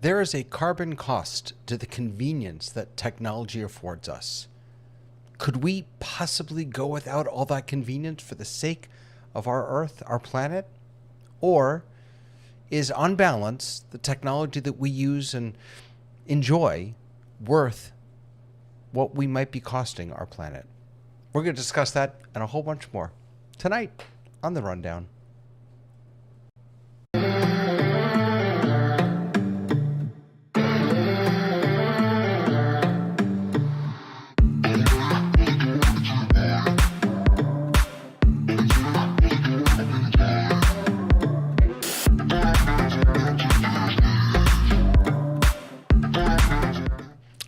There is a carbon cost to the convenience that technology affords us. Could we possibly go without all that convenience for the sake of our Earth, our planet? Or is, on balance, the technology that we use and enjoy worth what we might be costing our planet? We're going to discuss that and a whole bunch more tonight on The Rundown.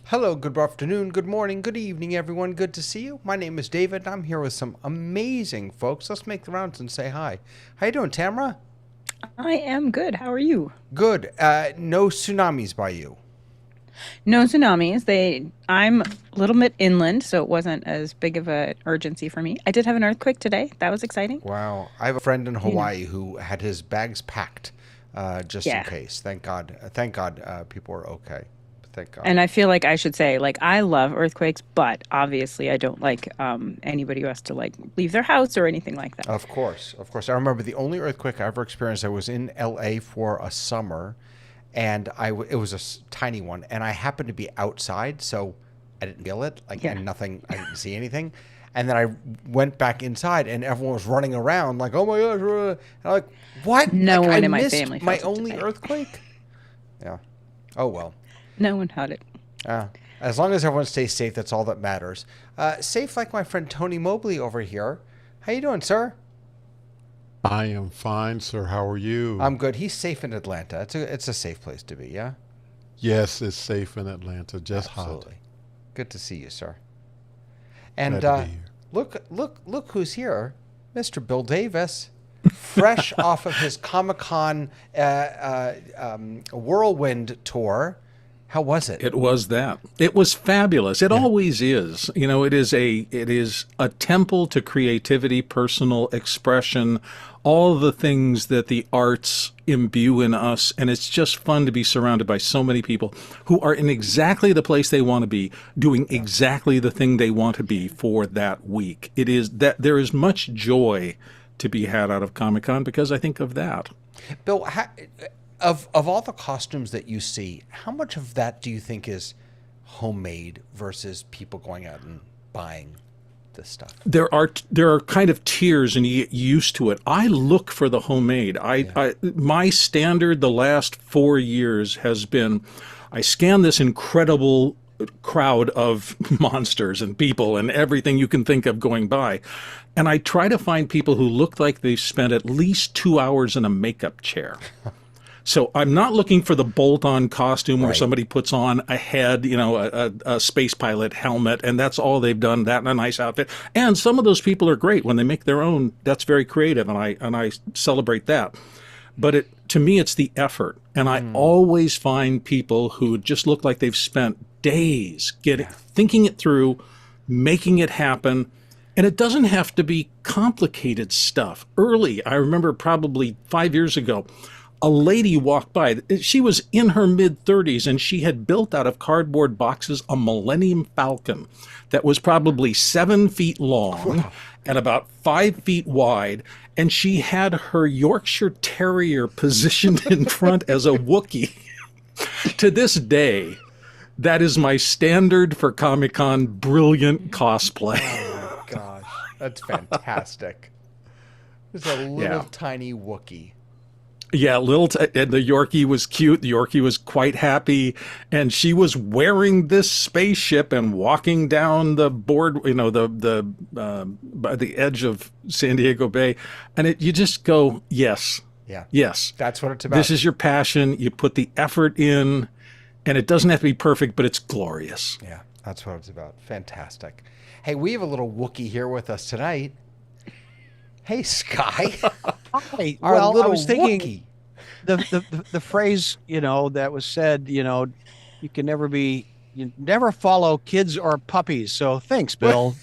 Hello, good afternoon, good morning, good evening, everyone. Good to see you. My name is David, and I'm here with some amazing folks. Let's make the rounds and say hi. How you doing, Tamara? I am good. How are you? Good. No tsunamis by you? No tsunamis. I'm a little bit inland, so it wasn't as big of an urgency for me. I did have an earthquake today. That was exciting. Wow. I have a friend in Hawaii who had his bags packed just in case. Thank God. Thank God people are okay. Thank God. And I feel like I should say, I love earthquakes, but obviously I don't like anybody who has to leave their house or anything like that. Of course. I remember the only earthquake I ever experienced. I was in LA for a summer, and it was a tiny one, and I happened to be outside, so I didn't feel it. And nothing. I didn't see anything. And then I went back inside, and everyone was running around like, "Oh my gosh!" And I'm like, "What? No one in my family felt my it only today. earthquake." Yeah. Oh well. No one had it. As long as everyone stays safe, that's all that matters. Safe like my friend Tony Mobley over here. How you doing, sir? I am fine, sir. How are you? I'm good. He's safe in Atlanta. It's a safe place to be, yeah? Yes, it's safe in Atlanta. Just Absolutely. hot. Good to see you, sir. And Glad to be here. look who's here. Mr. Bill Davis. Fresh off of his Comic-Con whirlwind tour. How was it? It was that. It was fabulous. It always is. You know, it is a temple to creativity, personal expression, all the things that the arts imbue in us, and it's just fun to be surrounded by so many people who are in exactly the place they want to be, doing exactly the thing they want to be for that week. It is that there is much joy to be had out of Comic-Con because I think of that. Bill, of all the costumes that you see, how much of that do you think is homemade versus people going out and buying this stuff? There are kind of tiers, and you get used to it. I look for the homemade. My standard the last 4 years has been, I scan this incredible crowd of monsters and people and everything you can think of going by, and I try to find people who look like they've spent at least 2 hours in a makeup chair. So I'm not looking for the bolt-on costume where somebody puts on a head, a space pilot helmet, and that's all they've done, that and a nice outfit. And some of those people are great when they make their own. That's very creative, and I celebrate that. But to me, it's the effort. And I always find people who just look like they've spent days thinking it through, making it happen. And it doesn't have to be complicated stuff. Early, I remember probably 5 years ago, a lady walked by. She was in her mid-30s, and she had built out of cardboard boxes a Millennium Falcon that was probably 7 feet long and about 5 feet wide. And she had her Yorkshire Terrier positioned in front as a Wookiee. To this day, that is my standard for Comic-Con brilliant cosplay. Oh my gosh, that's fantastic. There's a little tiny Wookiee. Yeah, and the Yorkie was cute. The Yorkie was quite happy, and she was wearing this spaceship and walking down the board, by the edge of San Diego Bay, and you just go, yes, yes, that's what it's about. This is your passion. You put the effort in, and it doesn't have to be perfect, but it's glorious. Yeah, that's what it's about. Fantastic. Hey, we have a little Wookiee here with us tonight. Hey, Sky. Hi. Our Well, I little was thinking Wookiee. the phrase, that was said, you never follow kids or puppies. So thanks, Bill.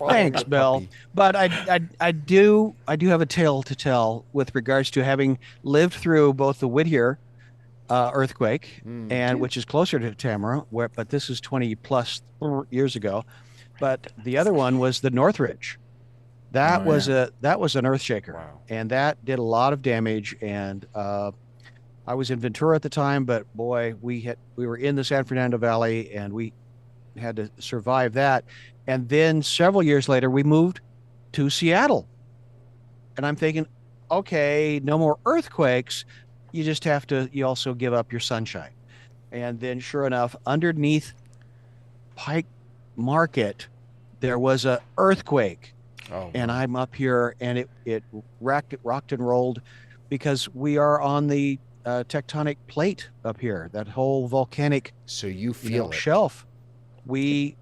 Thanks, Bill. Puppy. But I do have a tale to tell with regards to having lived through both the Whittier earthquake and which is closer to Tamara, but this is 20 plus years ago. But the other one was the Northridge. That was an earth shaker, and that did a lot of damage. And I was in Ventura at the time, but boy, we were in the San Fernando Valley, and we had to survive that. And then several years later, we moved to Seattle, and I'm thinking, okay, no more earthquakes. You also give up your sunshine. And then, sure enough, underneath Pike Market, there was a earthquake. And I'm up here, and it rocked and rolled, because we are on the tectonic plate up here, that whole volcanic So you feel it. shelf. We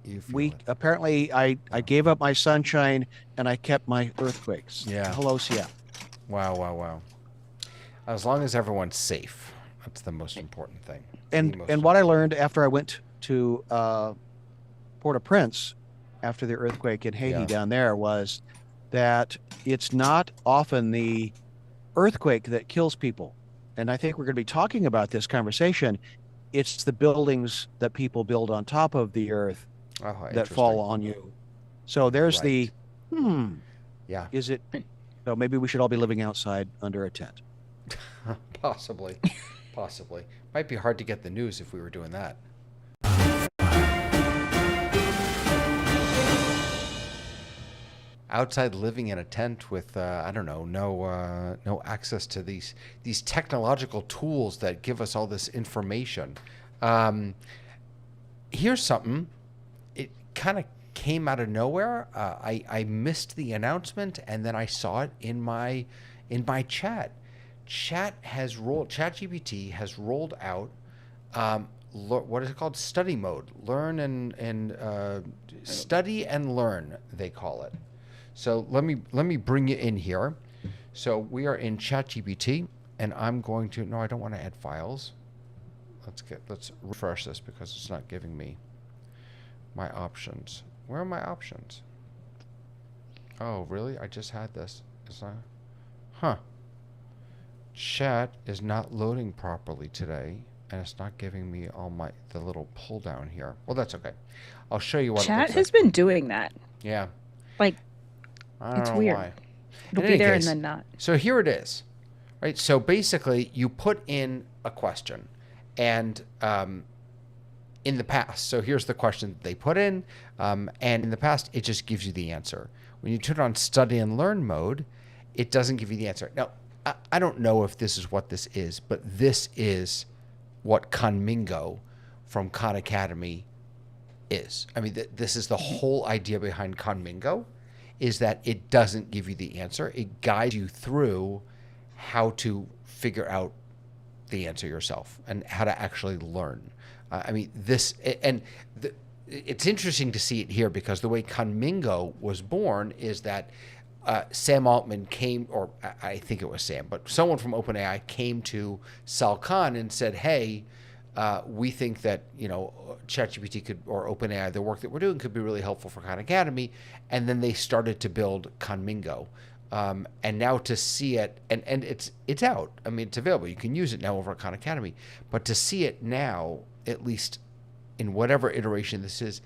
apparently I gave up my sunshine and I kept my earthquakes. Yeah. Hello, Seattle. Wow. As long as everyone's safe, that's the most important thing. And what I learned after I went to Port-au-Prince after the earthquake in Haiti down there was that it's not often the earthquake that kills people. And I think we're going to be talking about this conversation. It's the buildings that people build on top of the earth that fall on you. So there's Yeah. is it, so maybe we should all be living outside under a tent. Possibly. Might be hard to get the news if we were doing that. Outside living in a tent with no access to these technological tools that give us all this information. Here's something. It kind of came out of nowhere. I missed the announcement, and then I saw it in my chat. ChatGPT has rolled out what is it called? Study mode. Learn and study and learn, they call it. So let me bring you in here. So we are in ChatGPT, and I'm going to, no, I don't want to add files. Let's refresh this because it's not giving me my options. Where are my options? Oh, really? I just had this. It's not, Chat is not loading properly today, and it's not giving me the little pull down here. Well, that's okay. I'll show you what Chat it has been doing that. Yeah. Like, I don't it's know weird. why. It'll In be any there case, and then not. So here it is, right? So basically, you put in a question, and in the past, so here's the question that they put in, and in the past, it just gives you the answer. When you turn it on study and learn mode, it doesn't give you the answer. Now, I don't know if this is what this is, but this is what Conmingo from Khan Academy is. I mean, this is the whole idea behind Conmingo, is that it doesn't give you the answer. It guides you through how to figure out the answer yourself and how to actually learn. It's interesting to see it here because the way Conmingo was born is that Sam Altman came, or I think it was Sam, but someone from OpenAI came to Sal Khan and said, "Hey, we think that ChatGPT could, or OpenAI, the work that we're doing could be really helpful for Khan Academy," and then they started to build Khanmingo. And now to see it, and it's out. I mean, it's available. You can use it now over at Khan Academy. But to see it now, at least in whatever iteration this is,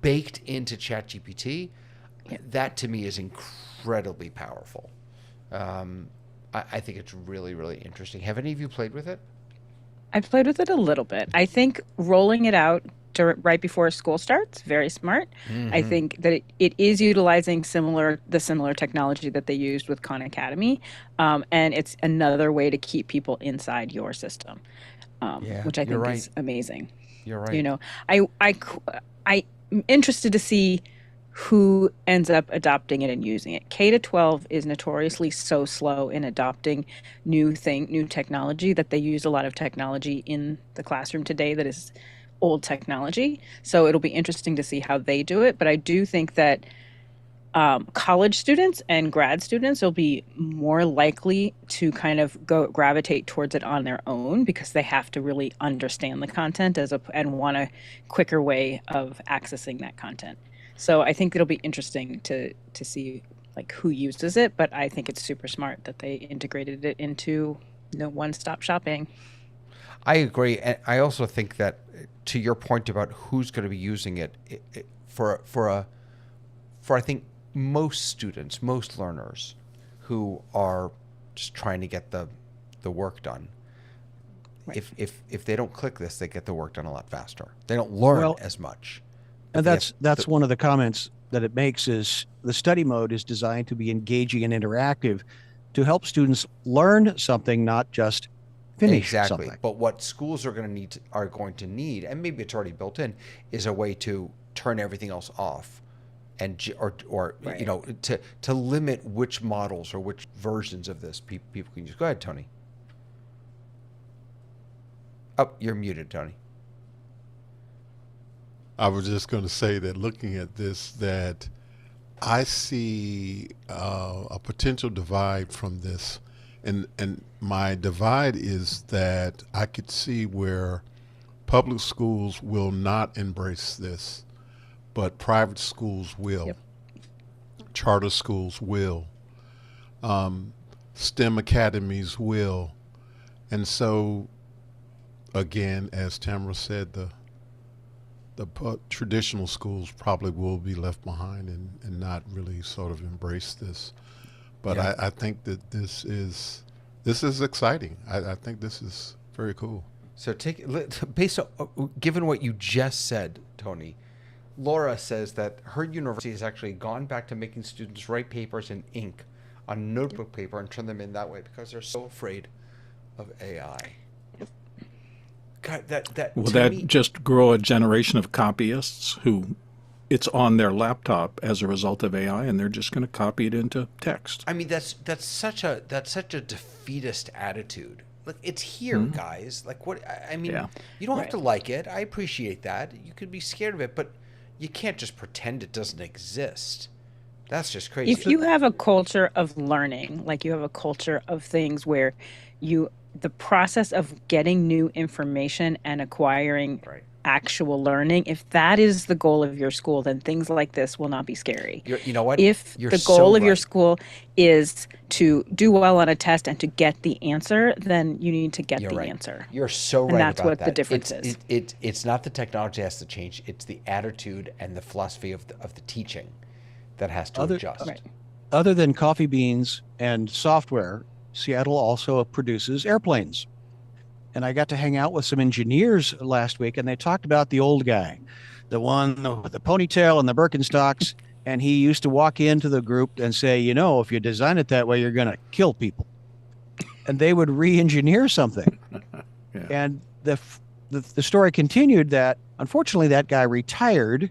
baked into ChatGPT, that to me is incredibly powerful. I think it's really, really interesting. Have any of you played with it? I've played with it a little bit. I think rolling it out right before school starts, very smart. I think that it is utilizing the similar technology that they used with Khan Academy, and it's another way to keep people inside your system, which I think is amazing. You're right. I'm interested to see who ends up adopting it and using it. K to 12 is notoriously so slow in adopting new technology, that they use a lot of technology in the classroom today that is old technology. So it'll be interesting to see how they do it. But I do think that college students and grad students will be more likely to kind of gravitate towards it on their own, because they have to really understand the content and want a quicker way of accessing that content. So I think it'll be interesting to see like who uses it, but I think it's super smart that they integrated it into one-stop shopping. I agree, and I also think that, to your point about who's going to be using it, for I think most students, most learners who are just trying to get the work done. Right. If they don't click this, they get the work done a lot faster. They don't learn as much. And that's one of the comments that it makes, is the study mode is designed to be engaging and interactive to help students learn something, not just finish something. But what schools are going to need, and maybe it's already built in, is a way to turn everything else off, and to limit which models or which versions of this people can use. Go ahead, Tony. Oh, you're muted, Tony. I was just going to say that looking at this, that I see a potential divide from this. And my divide is that I could see where public schools will not embrace this, but private schools will. Yep. Charter schools will. STEM academies will. And so, again, as Tamara said, the traditional schools probably will be left behind and not really sort of embrace this. But I think that this is exciting. I think this is very cool. So based on, given what you just said, Tony, Laura says that her university has actually gone back to making students write papers in ink on notebook paper and turn them in that way because they're so afraid of AI. God, will that just grow a generation of copyists who it's on their laptop as a result of AI, and they're just going to copy it into text? I mean, that's such a defeatist attitude. Like, it's here, guys. Like, what? I mean, you don't have to like it. I appreciate that. You could be scared of it, but you can't just pretend it doesn't exist. That's just crazy. If you have a culture of learning, like you have a culture of things where the process of getting new information and acquiring actual learning, if that is the goal of your school, then things like this will not be scary. You know what? If the goal of your school is to do well on a test and to get the answer, then you need to get the answer. You're so right about that. And that's what the difference is. It's not the technology has to change. It's the attitude and the philosophy of the teaching that has to adjust. Right. Other than coffee beans and software, Seattle also produces airplanes. And I got to hang out with some engineers last week, and they talked about the old guy, the one with the ponytail and the Birkenstocks. And he used to walk into the group and say, if you design it that way, you're going to kill people. And they would re-engineer something. And the story continued that, unfortunately, that guy retired.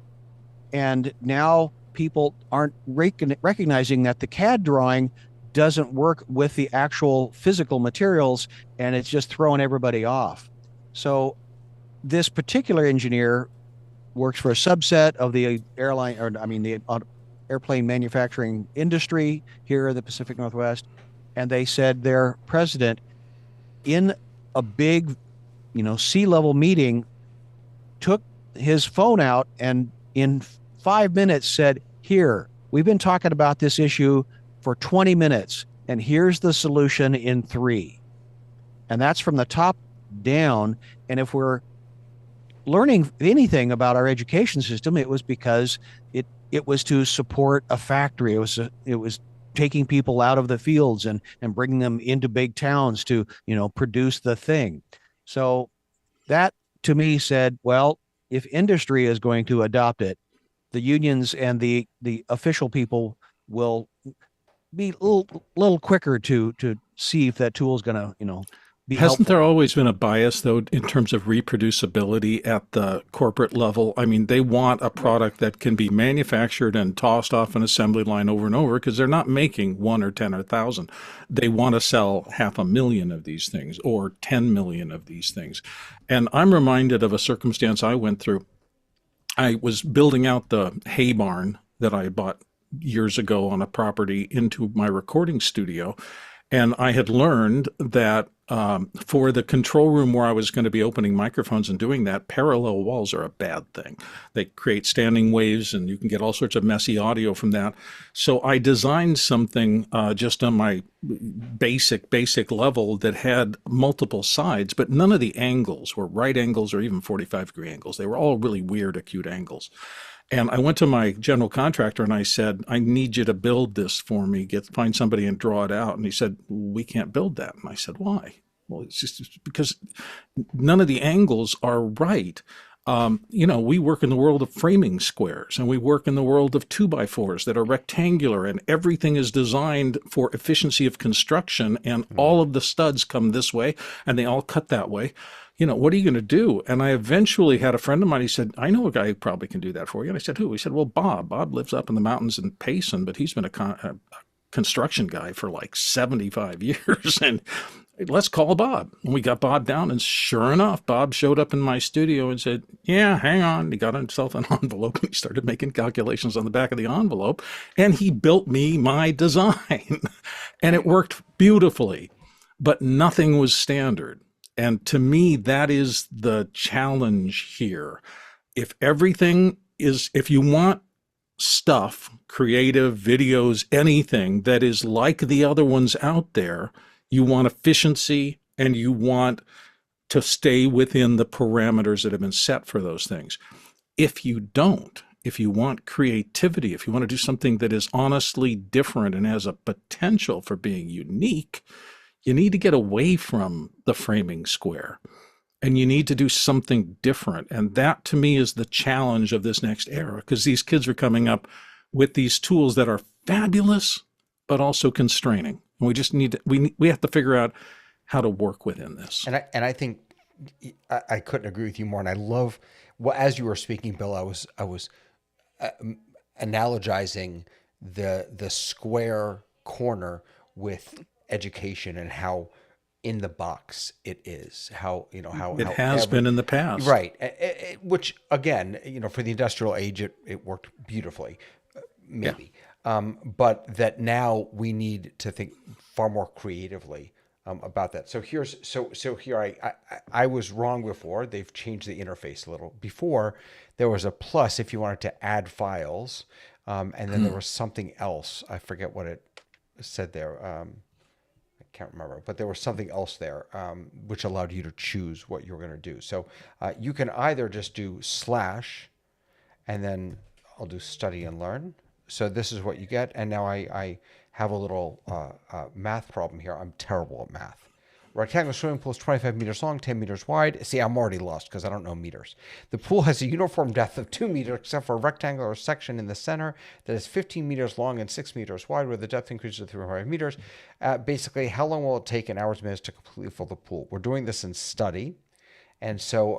And now people aren't recognizing that the CAD drawing doesn't work with the actual physical materials, and it's just throwing everybody off. So this particular engineer works for a subset of the airplane manufacturing industry here in the Pacific Northwest, and they said their president in a big, C-level meeting took his phone out and in 5 minutes said, "Here, we've been talking about this issue for 20 minutes, and here's the solution in 3." And that's from the top down. And if we're learning anything about our education system, it was because it was to support a factory. It was taking people out of the fields and bringing them into big towns to produce the thing. So that to me said, well, if industry is going to adopt it, the unions and the official people will be a little quicker to see if that tool is going to be Hasn't helpful. there always been a bias, though, in terms of reproducibility at the corporate level? I mean, they want a product that can be manufactured and tossed off an assembly line over and over because they're not making 1 or 10 or 1,000. They want to sell 500,000 of these things or 10 million of these things. And I'm reminded of a circumstance I went through. I was building out the hay barn that I bought years ago on a property into my recording studio. And I had learned that for the control room where I was going to be opening microphones and doing that, parallel walls are a bad thing. They create standing waves and you can get all sorts of messy audio from that. So I designed something just on my basic level that had multiple sides, but none of the angles were right angles or even 45-degree angles. They were all really weird, acute angles. And I went to my general contractor and I said, I need you to build this for me, find somebody and draw it out. And he said, we can't build that. And I said, why? Well, it's just because none of the angles are right. We work in the world of framing squares and we work in the world of 2x4s that are rectangular and everything is designed for efficiency of construction and all of the studs come this way and they all cut that way. What are you going to do? And I eventually had a friend of mine, he said, I know a guy who probably can do that for you. And I said, who? He said, well, Bob. Bob lives up in the mountains in Payson, but he's been a construction guy for like 75 years. And let's call Bob. And we got Bob down. And sure enough, Bob showed up in my studio and said, yeah, hang on. He got himself an envelope and he started making calculations on the back of the envelope. And he built me my design. And it worked beautifully, but nothing was standard. And to me, that is the challenge here. If you want stuff, creative videos, anything that is like the other ones out there, you want efficiency and you want to stay within the parameters that have been set for those things. If you want creativity, if you want to do something that is honestly different and has a potential for being unique, you need to get away from the framing square and you need to do something different. And that to me is the challenge of this next era, because these kids are coming up with these tools that are fabulous, but also constraining. And we just need to, we have to figure out how to work within this. And I think I couldn't agree with you more. And I love, well, as you were speaking, Bill, I was analogizing the square corner with education and how in the box it is, how it has been in the past, right? Which again, for the industrial age, it worked beautifully, maybe. Yeah. But that now we need to think far more creatively about that. So here I was wrong before. They've changed the interface a little. Before there was a plus if you wanted to add files, and then there was something else. I forget what it said there. Can't remember, but there was something else there which allowed you to choose what you were going to do. So you can either just do / and then I'll do study and learn. So this is what you get. And now I have a little math problem here. I'm terrible at math. Rectangular swimming pool is 25 meters long, 10 meters wide. See, I'm already lost because I don't know meters. The pool has a uniform depth of 2 meters, except for a rectangular section in the center that is 15 meters long and 6 meters wide, where the depth increases to 3.5 meters. Basically, how long will it take in hours, minutes to completely fill the pool? We're doing this in study. And so,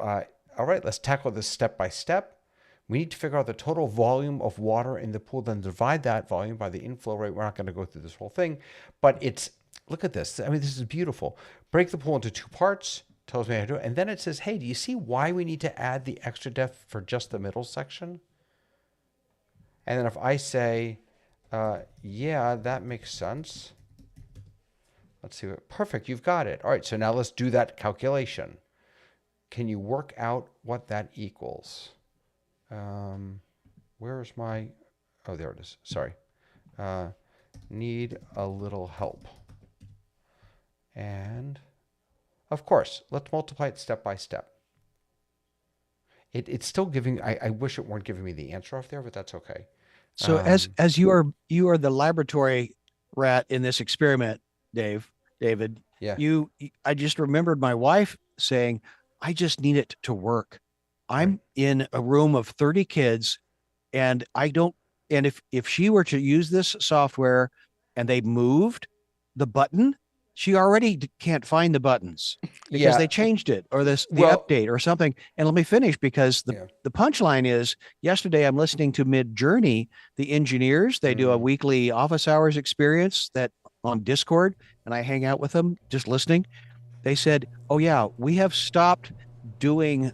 all right, let's tackle this step by step. We need to figure out the total volume of water in the pool, then divide that volume by the inflow rate. We're not going to go through this whole thing, but look at this. I mean, this is beautiful. Break the pool into 2 parts, tells me how to do it. And then it says, hey, do you see why we need to add the extra depth for just the middle section? And then if I say, yeah, that makes sense. Let's see what, perfect, you've got it. All right, so now let's do that calculation. Can you work out what that equals? Where's my, oh, there it is, sorry. Need a little help. And of course, let's multiply it step by step. It's still giving, I wish it weren't giving me the answer off there, but that's okay. So as you are the laboratory rat in this experiment, David, Yeah. I just remembered my wife saying, I just need it to work. I'm in a room of 30 kids and if she were to use this software and they moved the button, she already can't find the buttons because they changed it or the update or something. And let me finish because the punchline is yesterday I'm listening to Mid Journey, the engineers, they do a weekly office hours experience that on Discord, and I hang out with them just listening. They said, oh yeah, we have stopped doing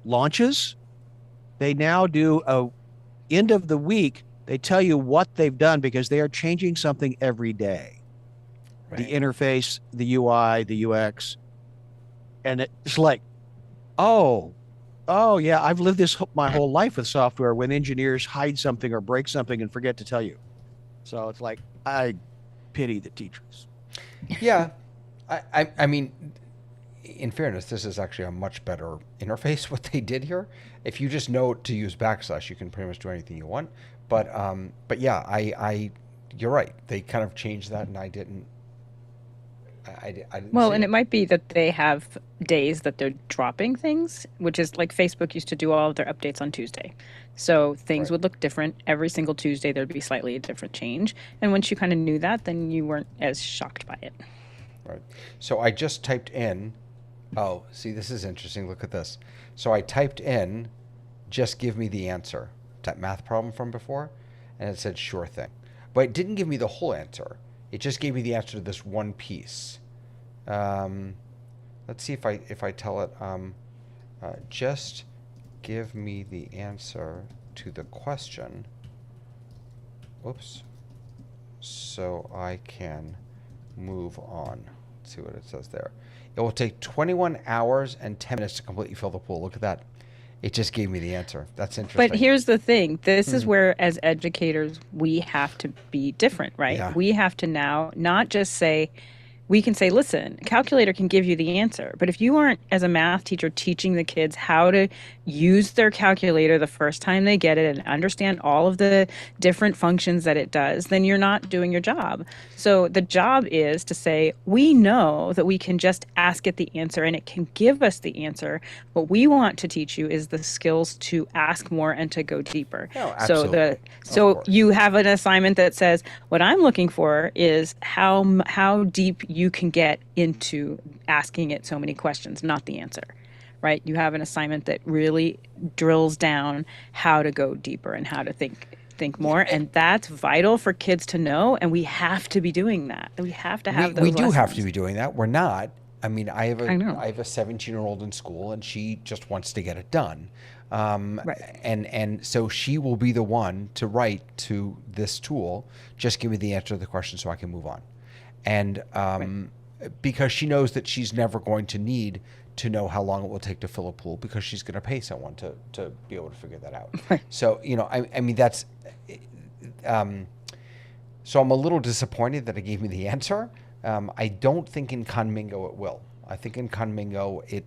launches. They now do a end of the week. They tell you what they've done because they are changing something every day. Right. The interface, the UI, the UX. And it's like, oh yeah, I've lived my whole life with software when engineers hide something or break something and forget to tell you. So it's like, I pity the teachers. Yeah. I mean, in fairness, this is actually a much better interface, what they did here. If you just know to use / you can pretty much do anything you want. But yeah, you're right. They kind of changed that, and I didn't. Well, and it might be that they have days that they're dropping things, which is like Facebook used to do all of their updates on Tuesday. So things would look different every single Tuesday. There'd be slightly a different change. And once you kind of knew that, then you weren't as shocked by it. Right. So I just typed in, oh, see, this is interesting. Look at this. So I typed in, just give me the answer. That math problem from before, and it said sure thing. But it didn't give me the whole answer. It just gave me the answer to this one piece. Let's see if I tell it, just give me the answer to the question. Whoops. So I can move on. Let's see what it says there. It will take 21 hours and 10 minutes to completely fill the pool. Look at that. It just gave me the answer. That's interesting. But here's the thing. This is where, as educators, we have to be different, right? Yeah. We have to now not just say, we can say, listen, a calculator can give you the answer. But if you aren't, as a math teacher, teaching the kids how to use their calculator the first time they get it and understand all of the different functions that it does, then you're not doing your job. So the job is to say, we know that we can just ask it the answer and it can give us the answer. What we want to teach you is the skills to ask more and to go deeper. Oh, absolutely. So you have an assignment that says, what I'm looking for is how deep you can get into asking it so many questions, not the answer, right? You have an assignment that really drills down how to go deeper and how to think more, and that's vital for kids to know, and we have to be doing that. We have to have those We do have lessons. to be doing that. We're not. I mean, I have a know. 17-year-old in school, and she just wants to get it done. Right. And so she will be the one to write to this tool, just give me the answer to the question so I can move on. And because she knows that she's never going to need to know how long it will take to fill a pool because she's going to pay someone to be able to figure that out. Right. So, I mean, that's... so I'm a little disappointed that it gave me the answer. I don't think in Conmingo it will. I think in Conmingo it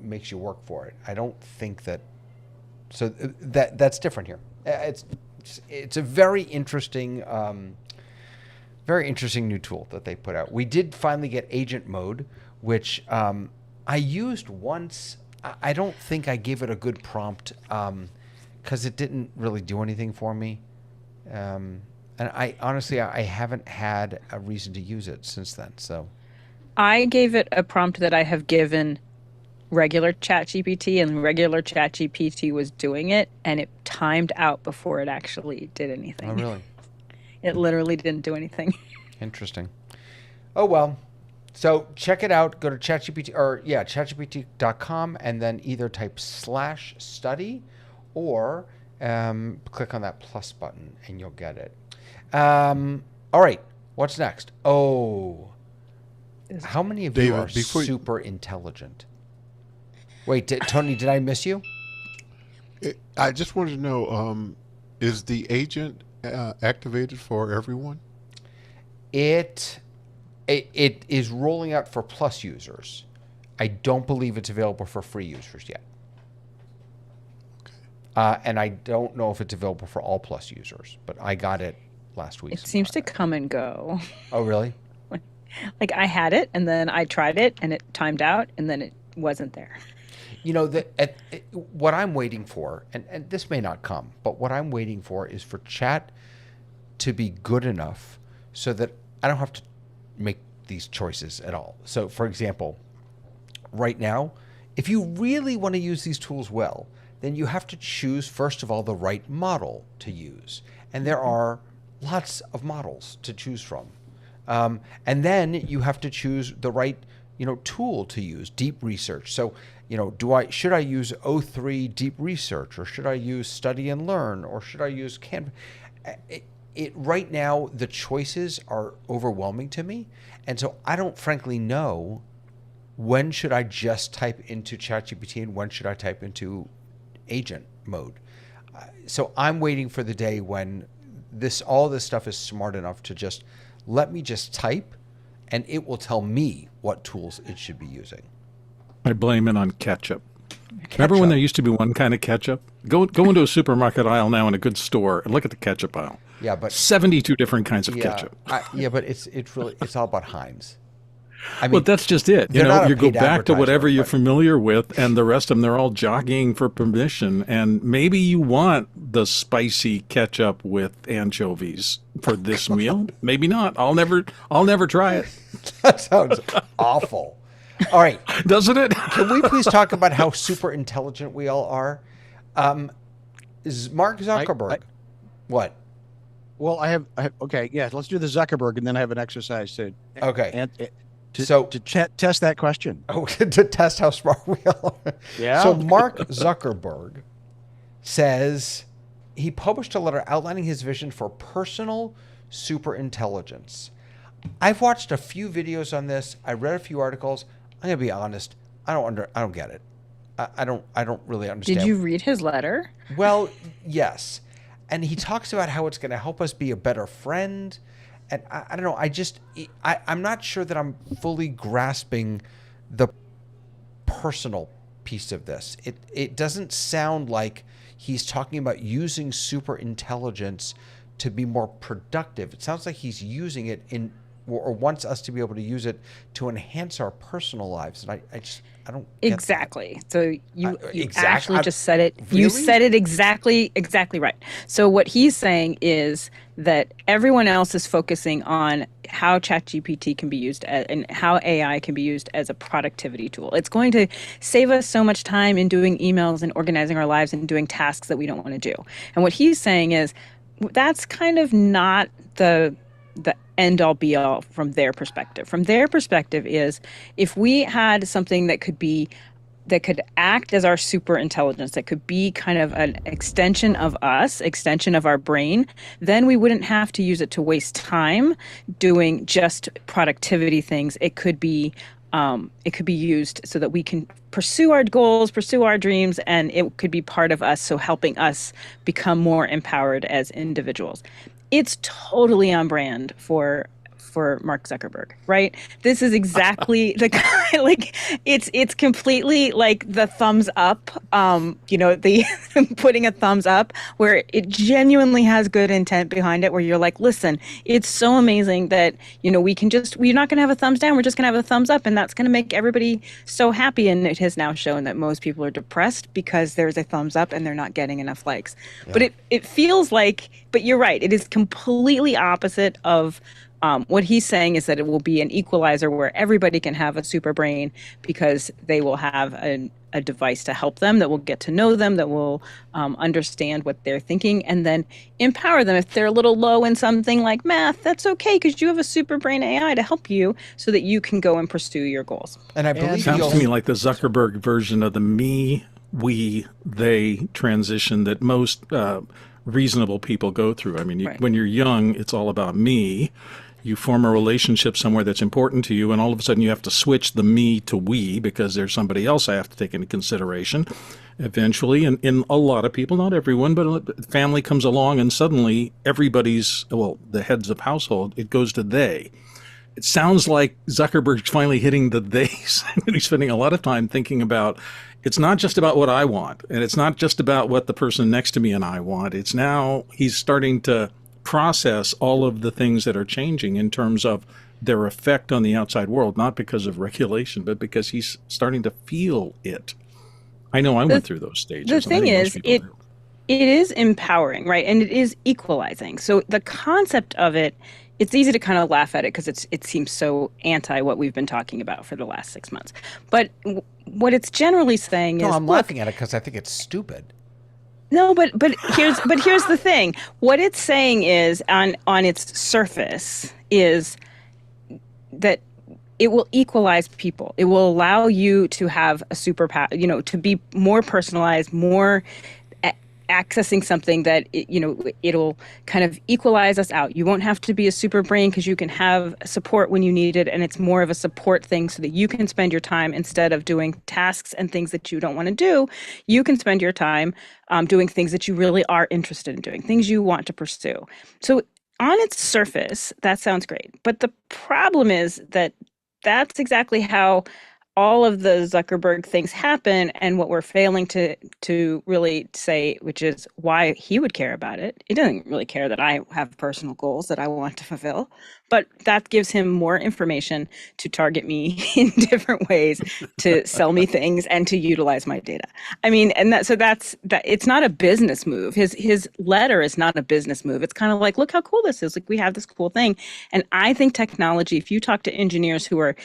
makes you work for it. I don't think that... So that's different here. It's a very interesting new tool that they put out. We did finally get agent mode, which I used once. I don't think I gave it a good prompt because it didn't really do anything for me. And I honestly haven't had a reason to use it since then. So I gave it a prompt that I have given regular ChatGPT, and regular ChatGPT was doing it, and it timed out before it actually did anything. Oh, really? It literally didn't do anything. Interesting. Oh, well. So check it out. Go to ChatGPT, chatgpt.com, and then either type /study or click on that plus button and you'll get it. All right, what's next? Oh, how many of you David, are super intelligent? Wait, Tony, did I miss you? I just wanted to know, is the agent activated for everyone? It is rolling out for Plus users. I don't believe it's available for free users yet. And I don't know if it's available for all Plus users, but I got it last week. It seems to come and go. Oh, really? Like I had it and then I tried it and it timed out and then it wasn't there. You know, what I'm waiting for, and this may not come, but what I'm waiting for is for chat to be good enough so that I don't have to make these choices at all. So, for example, right now, if you really want to use these tools well, then you have to choose, first of all, the right model to use. And there are lots of models to choose from. And then you have to choose the right, tool to use, deep research. So, should I use O3 deep research, or should I use study and learn, or should I use Canvas? Right now, the choices are overwhelming to me. And so I don't frankly know when should I just type into ChatGPT and when should I type into agent mode. So I'm waiting for the day when all this stuff is smart enough to just let me just type and it will tell me what tools it should be using. I blame it on ketchup. Remember when there used to be one kind of ketchup? Go into a supermarket aisle now in a good store and look at the ketchup aisle. Yeah, but 72 different kinds of ketchup. But it's all about Heinz. I mean, well, that's just it. You go back to whatever you're but familiar with, and the rest of them, they're all jockeying for permission. And maybe you want the spicy ketchup with anchovies for this meal. Maybe not. I'll never try it. That sounds awful. All right. Doesn't it? Can we please talk about how super intelligent we all are? Is Mark Zuckerberg. What? Well, I have okay, yeah, let's do the Zuckerberg and then I have an exercise to Okay. to test that question. Oh, to test how smart we are. Yeah. So Mark Zuckerberg says he published a letter outlining his vision for personal super intelligence. I've watched a few videos on this. I read a few articles. I'm gonna be honest. I don't get it. I don't really understand. Did you read his letter? Well, yes. And he talks about how it's going to help us be a better friend. And I don't know. I'm not sure that I'm fully grasping the personal piece of this. It doesn't sound like he's talking about using super intelligence to be more productive. It sounds like he's using it or wants us to be able to use it to enhance our personal lives. And I don't get exactly. So you exactly. actually just said it. Really? You said it exactly right. So what he's saying is that everyone else is focusing on how ChatGPT can be used and how AI can be used as a productivity tool. It's going to save us so much time in doing emails and organizing our lives and doing tasks that we don't want to do. And what he's saying is that's kind of not the end all be all from their perspective. From their perspective is if we had something that could act as our super intelligence, that could be kind of an extension of us, extension of our brain, then we wouldn't have to use it to waste time doing just productivity things. It could be used so that we can pursue our goals, pursue our dreams, and it could be part of us, so helping us become more empowered as individuals. It's totally on brand for Mark Zuckerberg, right? This is exactly the guy, like it's completely like the thumbs up, the putting a thumbs up where it genuinely has good intent behind it, where you're like, listen, it's so amazing that, we're not going to have a thumbs down. We're just going to have a thumbs up. And that's going to make everybody so happy. And it has now shown that most people are depressed because there's a thumbs up and they're not getting enough likes. Yeah. But it feels like, but you're right. It is completely opposite of what he's saying is that it will be an equalizer where everybody can have a super brain because they will have a device to help them, that will get to know them, that will understand what they're thinking, and then empower them. If they're a little low in something like math, that's okay because you have a super brain AI to help you so that you can go and pursue your goals. And I believe sounds to me like the Zuckerberg version of the me they transition that most reasonable people go through. I mean, Right. when you're young, it's all about me. You form a relationship somewhere that's important to you, and all of a sudden you have to switch the me to we because there's somebody else I have to take into consideration. Eventually, and in a lot of people, not everyone, but family comes along, and suddenly everybody's, well, the heads of household, it goes to they. It sounds like Zuckerberg's finally hitting the theys. He's spending a lot of time thinking about, it's not just about what I want, and it's not just about what the person next to me and I want. It's now he's starting to process all of the things that are changing in terms of their effect on the outside world, not because of regulation, but because he's starting to feel it. I know I went through those stages. The and I thing think most is, people do. it is empowering, right? And it is equalizing. So the concept of it, it's easy to kind of laugh at it because it seems so anti what we've been talking about for the last 6 months. But what it's generally saying No, is, I'm look, laughing at it because I think it's stupid. no, but here's the thing. What it's saying is on its surface is that it will equalize people. It will allow you to have a superpower, to be more personalized, more accessing something that it'll kind of equalize us out. You won't have to be a super brain because you can have support when you need it, and it's more of a support thing so that you can spend your time, instead of doing tasks and things that you don't want to do, you can spend your time doing things that you really are interested in doing, things you want to pursue. So on its surface, that sounds great, but the problem is that that's exactly how all of the Zuckerberg things happen, and what we're failing to really say, which is why he would care about it. He doesn't really care that I have personal goals that I want to fulfill, but that gives him more information to target me in different ways, to sell me things and to utilize my data. I mean, and that's it's not a business move. His letter is not a business move. It's kind of like, look how cool this is. Like, we have this cool thing. And I think technology, if you talk to engineers who are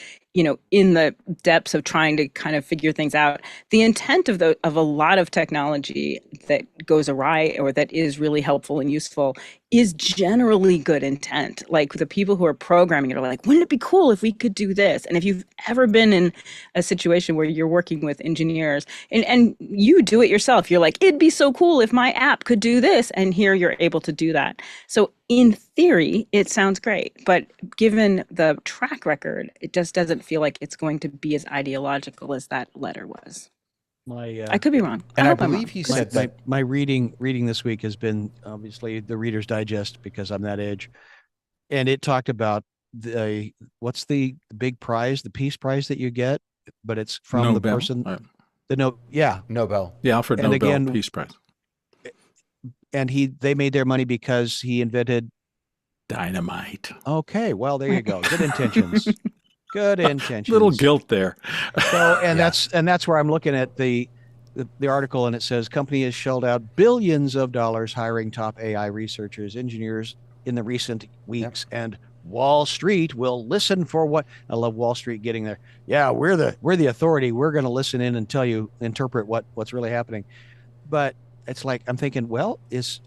in the depths of trying to kind of figure things out, the intent of a lot of technology that goes awry or that is really helpful and useful is generally good intent. Like, the people who are programming it are like, wouldn't it be cool if we could do this? And if you've ever been in a situation where you're working with engineers and you do it yourself, you're like, it'd be so cool if my app could do this. And here you're able to do that. So in theory, it sounds great, but given the track record, it just doesn't feel like it's going to be as ideological as that letter was. I could be wrong. And I hope I'm believe wrong. he said that. My reading this week has been obviously the Reader's Digest, because I'm that age, and it talked about what's the big prize, the Peace Prize that you get, but it's from Nobel. the person, Nobel. Yeah, Alfred And Nobel again, Peace Prize. and they made their money because he invented Dynamite. Okay, well, there you go. Good intentions. Good intentions. Little guilt there. So, and that's where I'm looking at the article, and it says company has shelled out billions of dollars hiring top AI researchers, engineers in the recent weeks, and Wall Street will listen for what. I love Wall Street getting there. Yeah, we're the authority. We're going to listen in and tell you, interpret what's really happening. But it's like, I'm thinking, well, is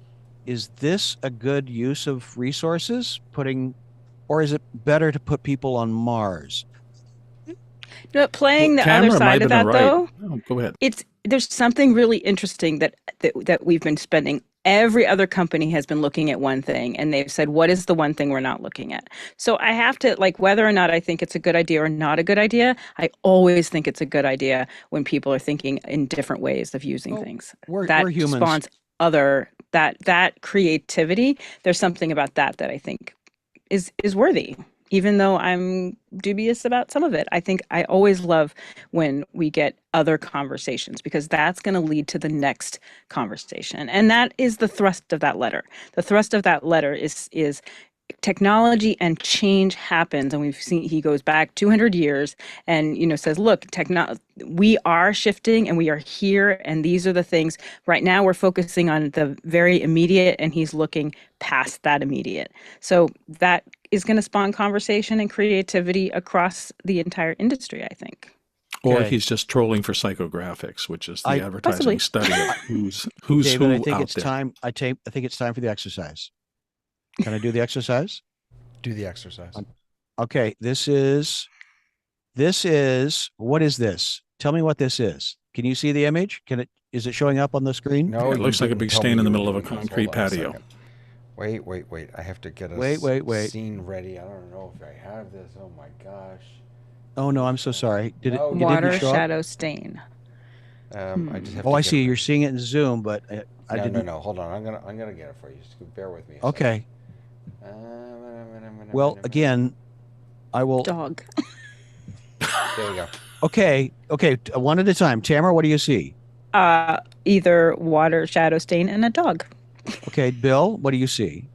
this a good use of resources, or is it better to put people on Mars? Playing the Camera other side of that, right. though, Go ahead. There's something really interesting that we've been spending. Every other company has been looking at one thing, and they've said, what is the one thing we're not looking at? So I have to, like, whether or not I think it's a good idea or not a good idea, I always think it's a good idea when people are thinking in different ways of using things. We're humans. Spawns that creativity. There's something about that I think is worthy, even though I'm dubious about some of it. I think I always love when we get other conversations, because that's going to lead to the next conversation. And that is the thrust of that letter. The thrust of that letter is technology and change happens. And we've seen, he goes back 200 years and, says, look, we are shifting and we are here. And these are the things right now we're focusing on the very immediate, and he's looking past that immediate. So that is going to spawn conversation and creativity across the entire industry, I think. Or he's just trolling for psychographics, which is the advertising possibly. study of who's David, who I think out it's there. time. I think it's time for the exercise. Can I do the exercise? Do the exercise. Okay, this is what is this? Tell me what this is. Can you see the image? Is it showing up on the screen? No, It you looks like a didn't big tell stain me in the you were middle of a doing this. concrete Hold on a patio. second. Wait. I have to get a Wait. scene ready. I don't know if I have this. Oh my gosh. Oh no, I'm so sorry. No, It you didn't Water show up? shadow stain. I just have Oh, to I get see. it. You're seeing it in Zoom, but I No, didn't. no. Hold on. I'm gonna get it for you. Just bear with me. Okay. Uh, Well, again, I will. Dog. There you go. Okay. One at a time. Tamara, what do you see? Either water shadow stain and a dog. Okay, Bill, what do you see?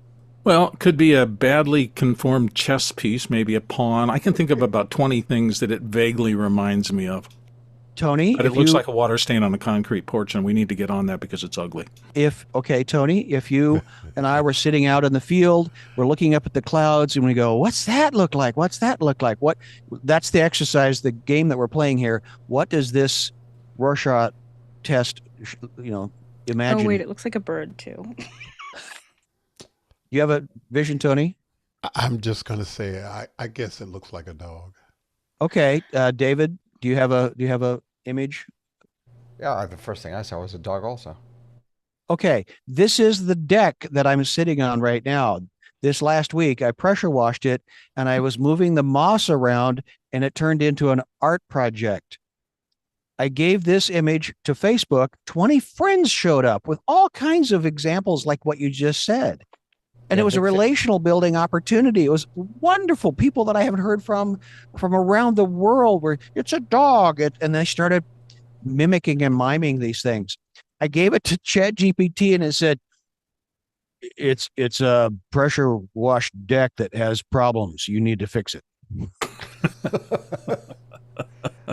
Well, it could be a badly conformed chess piece, maybe a pawn. I can think of about 20 things that it vaguely reminds me of. Tony, But it looks like a water stain on a concrete porch, and we need to get on that because it's ugly. Tony, if you and I were sitting out in the field, we're looking up at the clouds and we go, what's that look like? What's that look like? That's the exercise, the game that we're playing here. What does this Rorschach test, imagine? Oh wait, it looks like a bird too. You have a vision, Tony? I'm just gonna say I guess it looks like a dog. Okay, David, do you have a image? Yeah, the first thing I saw was a dog also. Okay, this is the deck that I'm sitting on right now. This last week, I pressure washed it and I was moving the moss around and it turned into an art project. I gave this image to Facebook. 20 friends showed up with all kinds of examples like what you just said. And Yeah, it was a big fan. relational building opportunity. It was wonderful. People that I haven't heard from around the world where it's a dog. And they started mimicking and miming these things. I gave it to ChatGPT and it said, it's a pressure washed deck that has problems. You need to fix it.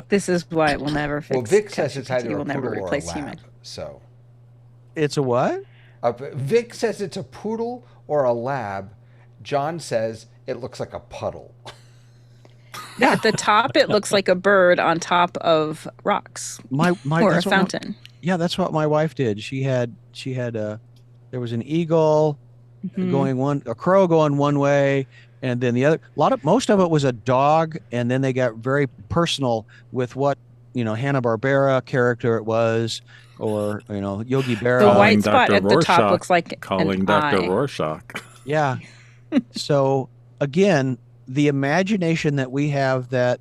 This is why it will never fix. Well, Vic says it's either ChatGPT a will never poodle or a replace lab. human. So It's a what? Vic says it's a poodle or a lab. John says it looks like a puddle. At the top, it looks like a bird on top of rocks My or a that's what fountain. Yeah, that's what my wife did. She had there was an eagle going a crow going one way, and then the other. Most of it was a dog, and then they got very personal with what Hanna-Barbera character it was, or Yogi Berra. The white Calling spot Dr. at the top Rorschach. looks like Calling an Dr. eye. Rorschach. Yeah. So again, the imagination that we have that's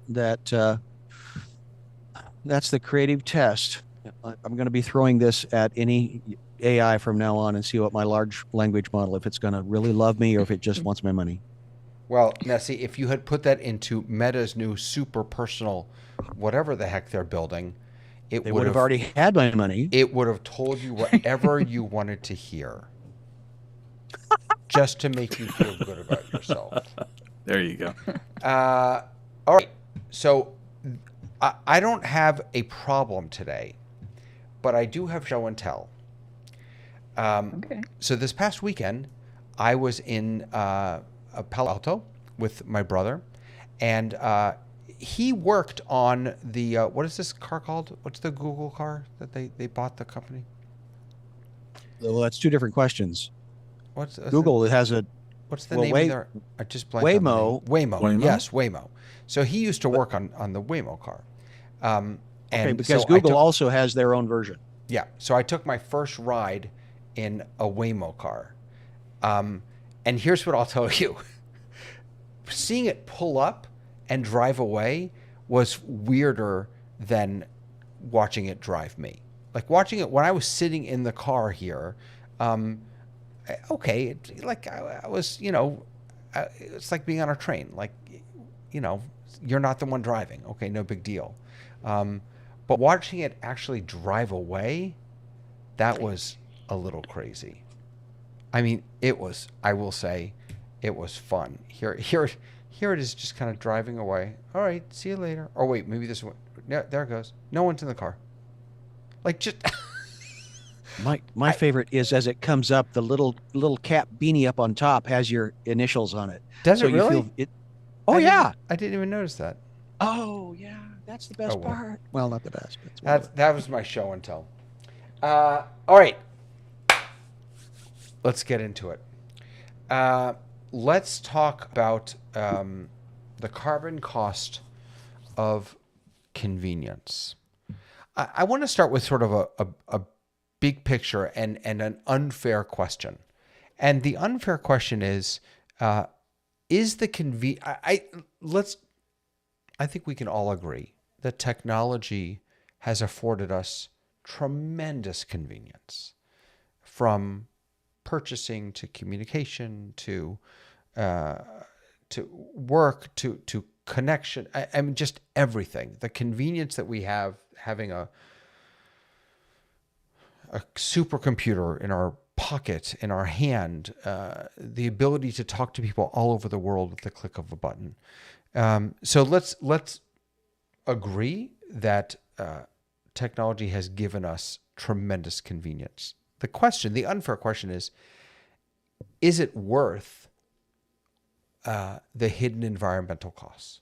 the creative test. I'm going to be throwing this at any AI from now on and see what my large language model, if it's going to really love me or if it just wants my money. Well, now see, if you had put that into Meta's new super personal, whatever the heck they're building, They would have already had my money. It would have told you whatever you wanted to hear, just to make you feel good about yourself. There you go. All right. So I don't have a problem today, but I do have show and tell. Okay. So this past weekend, I was in Palo Alto with my brother, and he worked on the what is this car called? What's the Google car that they bought the company? Well, that's two different questions. What's Google has a What's the well, name of their? I just blanked on Waymo. the name. Waymo. Waymo? Yes, Waymo. So he used to work on the Waymo car. And okay, because so Google also has their own version. Yeah. So I took my first ride in a Waymo car. And here's what I'll tell you. Seeing it pull up and drive away was weirder than watching it drive me. Like watching it when I was sitting in the car here, okay, I was, it's like being on a train. Like, you're not the one driving. Okay, no big deal. But watching it actually drive away, that was a little crazy. I mean, I will say, it was fun. Here it is just kind of driving away. All right, see you later. Or wait, maybe this one. Yeah, there it goes. No one's in the car. Like just... My favorite is as it comes up, the little cap beanie up on top has your initials on it. Does So it you really? feel it. Oh yeah. I didn't even notice that. Oh yeah. That's the best Oh, well. part. Well, not the best, but it's one of them. That was my show and tell. All right. Let's get into it. Let's talk about the carbon cost of convenience. I want to start with sort of a big picture and an unfair question. And the unfair question is the I think we can all agree that technology has afforded us tremendous convenience, from purchasing to communication to work to connection. I mean, just everything. The convenience that we have having a supercomputer in our pocket, in our hand, the ability to talk to people all over the world with the click of a button. So let's agree that technology has given us tremendous convenience. The unfair question is it worth the hidden environmental costs?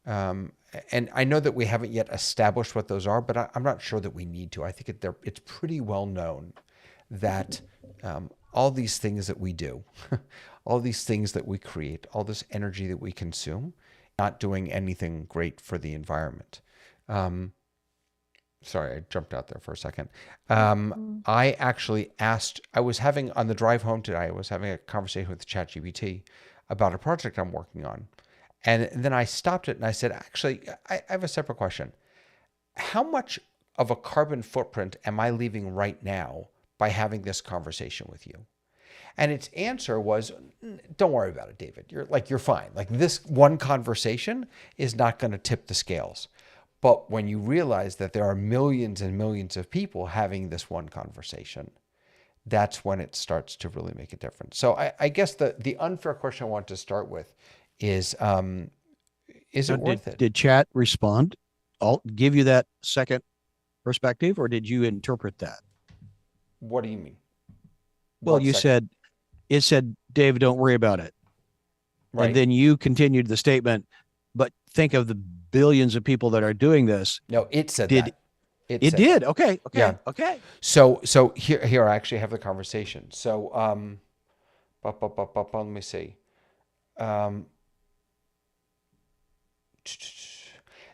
And I know that we haven't yet established what those are, but I'm not sure that we need to. I think it's pretty well known that all these things that we do, all these things that we create, all this energy that we consume, not doing anything great for the environment. Sorry, I jumped out there for a second. I actually on the drive home today, I was having a conversation with ChatGPT about a project I'm working on. And then I stopped it and I said, actually, I have a separate question. How much of a carbon footprint am I leaving right now by having this conversation with you? And its answer was, don't worry about it, David. You're fine. Like, this one conversation is not going to tip the scales. But when you realize that there are millions and millions of people having this one conversation, that's when it starts to really make a difference. So I guess the unfair question I want to start with is it worth it? Did chat respond? I'll give you that second perspective, or did you interpret that? What do you mean? Well, it said, Dave, don't worry about it. Right. And then you continued the statement, but think of the billions of people that are doing this. No, it said that. It did. That. Okay. Yeah. Okay. So here I actually have the conversation. So let me see.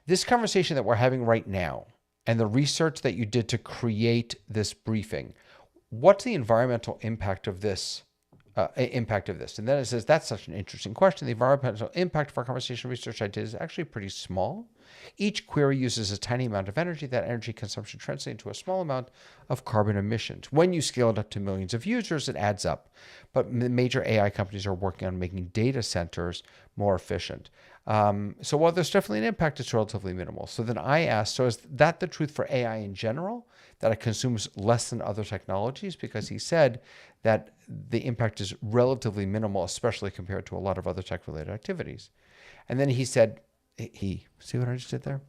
This conversation that we're having right now and the research that you did to create this briefing, what's the environmental impact of this? And then it says, that's such an interesting question. The environmental impact of our conversation research I did is actually pretty small. Each query uses a tiny amount of energy. That energy consumption translates into a small amount of carbon emissions. When you scale it up to millions of users, it adds up. But major AI companies are working on making data centers more efficient. So while there's definitely an impact, it's relatively minimal. So then I asked, so is that the truth for AI in general, that it consumes less than other technologies? Because he said that the impact is relatively minimal, especially compared to a lot of other tech-related activities. And then he said, see what I just did there?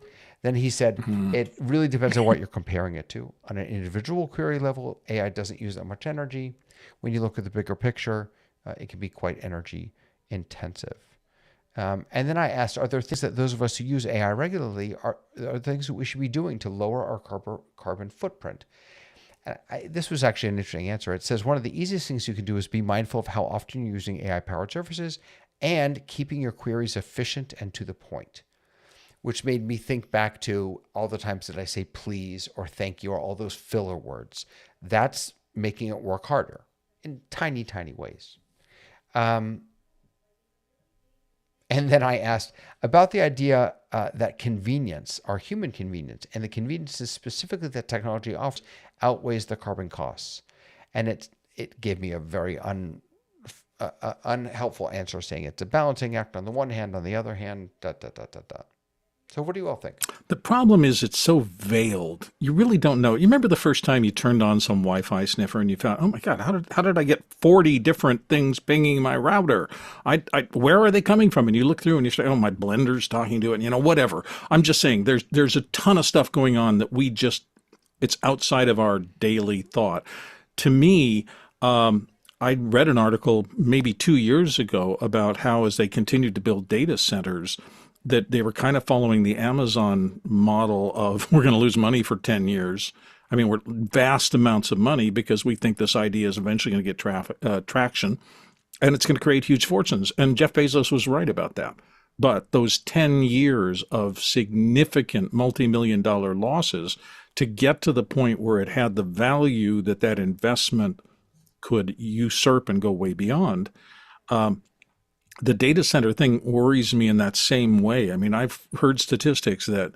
Then he said, it really depends on what you're comparing it to. On an individual query level, AI doesn't use that much energy. When you look at the bigger picture, it can be quite energy intensive. And then I asked, are there things that those of us who use AI regularly are things that we should be doing to lower our carbon footprint? And this was actually an interesting answer. It says one of the easiest things you can do is be mindful of how often you're using AI-powered services and keeping your queries efficient and to the point, which made me think back to all the times that I say please or thank you or all those filler words. That's making it work harder in tiny, tiny ways. And then I asked about the idea that convenience, our human convenience, and the conveniences specifically that technology offers outweighs the carbon costs. And it gave me a very unhelpful answer, saying it's a balancing act on the one hand, on the other hand, ... So what do you all think? The problem is it's so veiled. You really don't know. You remember the first time you turned on some Wi-Fi sniffer and you found, oh my God, how did I get 40 different things pinging my router? Where are they coming from? And you look through and you say, oh, my Blender's talking to it, whatever. I'm just saying there's a ton of stuff going on that it's outside of our daily thought. To me, I read an article maybe 2 years ago about how as they continued to build data centers, that they were kind of following the Amazon model of we're going to lose money for 10 years. I mean, we're vast amounts of money because we think this idea is eventually going to get traction and it's going to create huge fortunes. And Jeff Bezos was right about that. But those 10 years of significant multi-million dollar losses to get to the point where it had the value that that investment could usurp and go way beyond. The data center thing worries me in that same way. I mean, I've heard statistics that,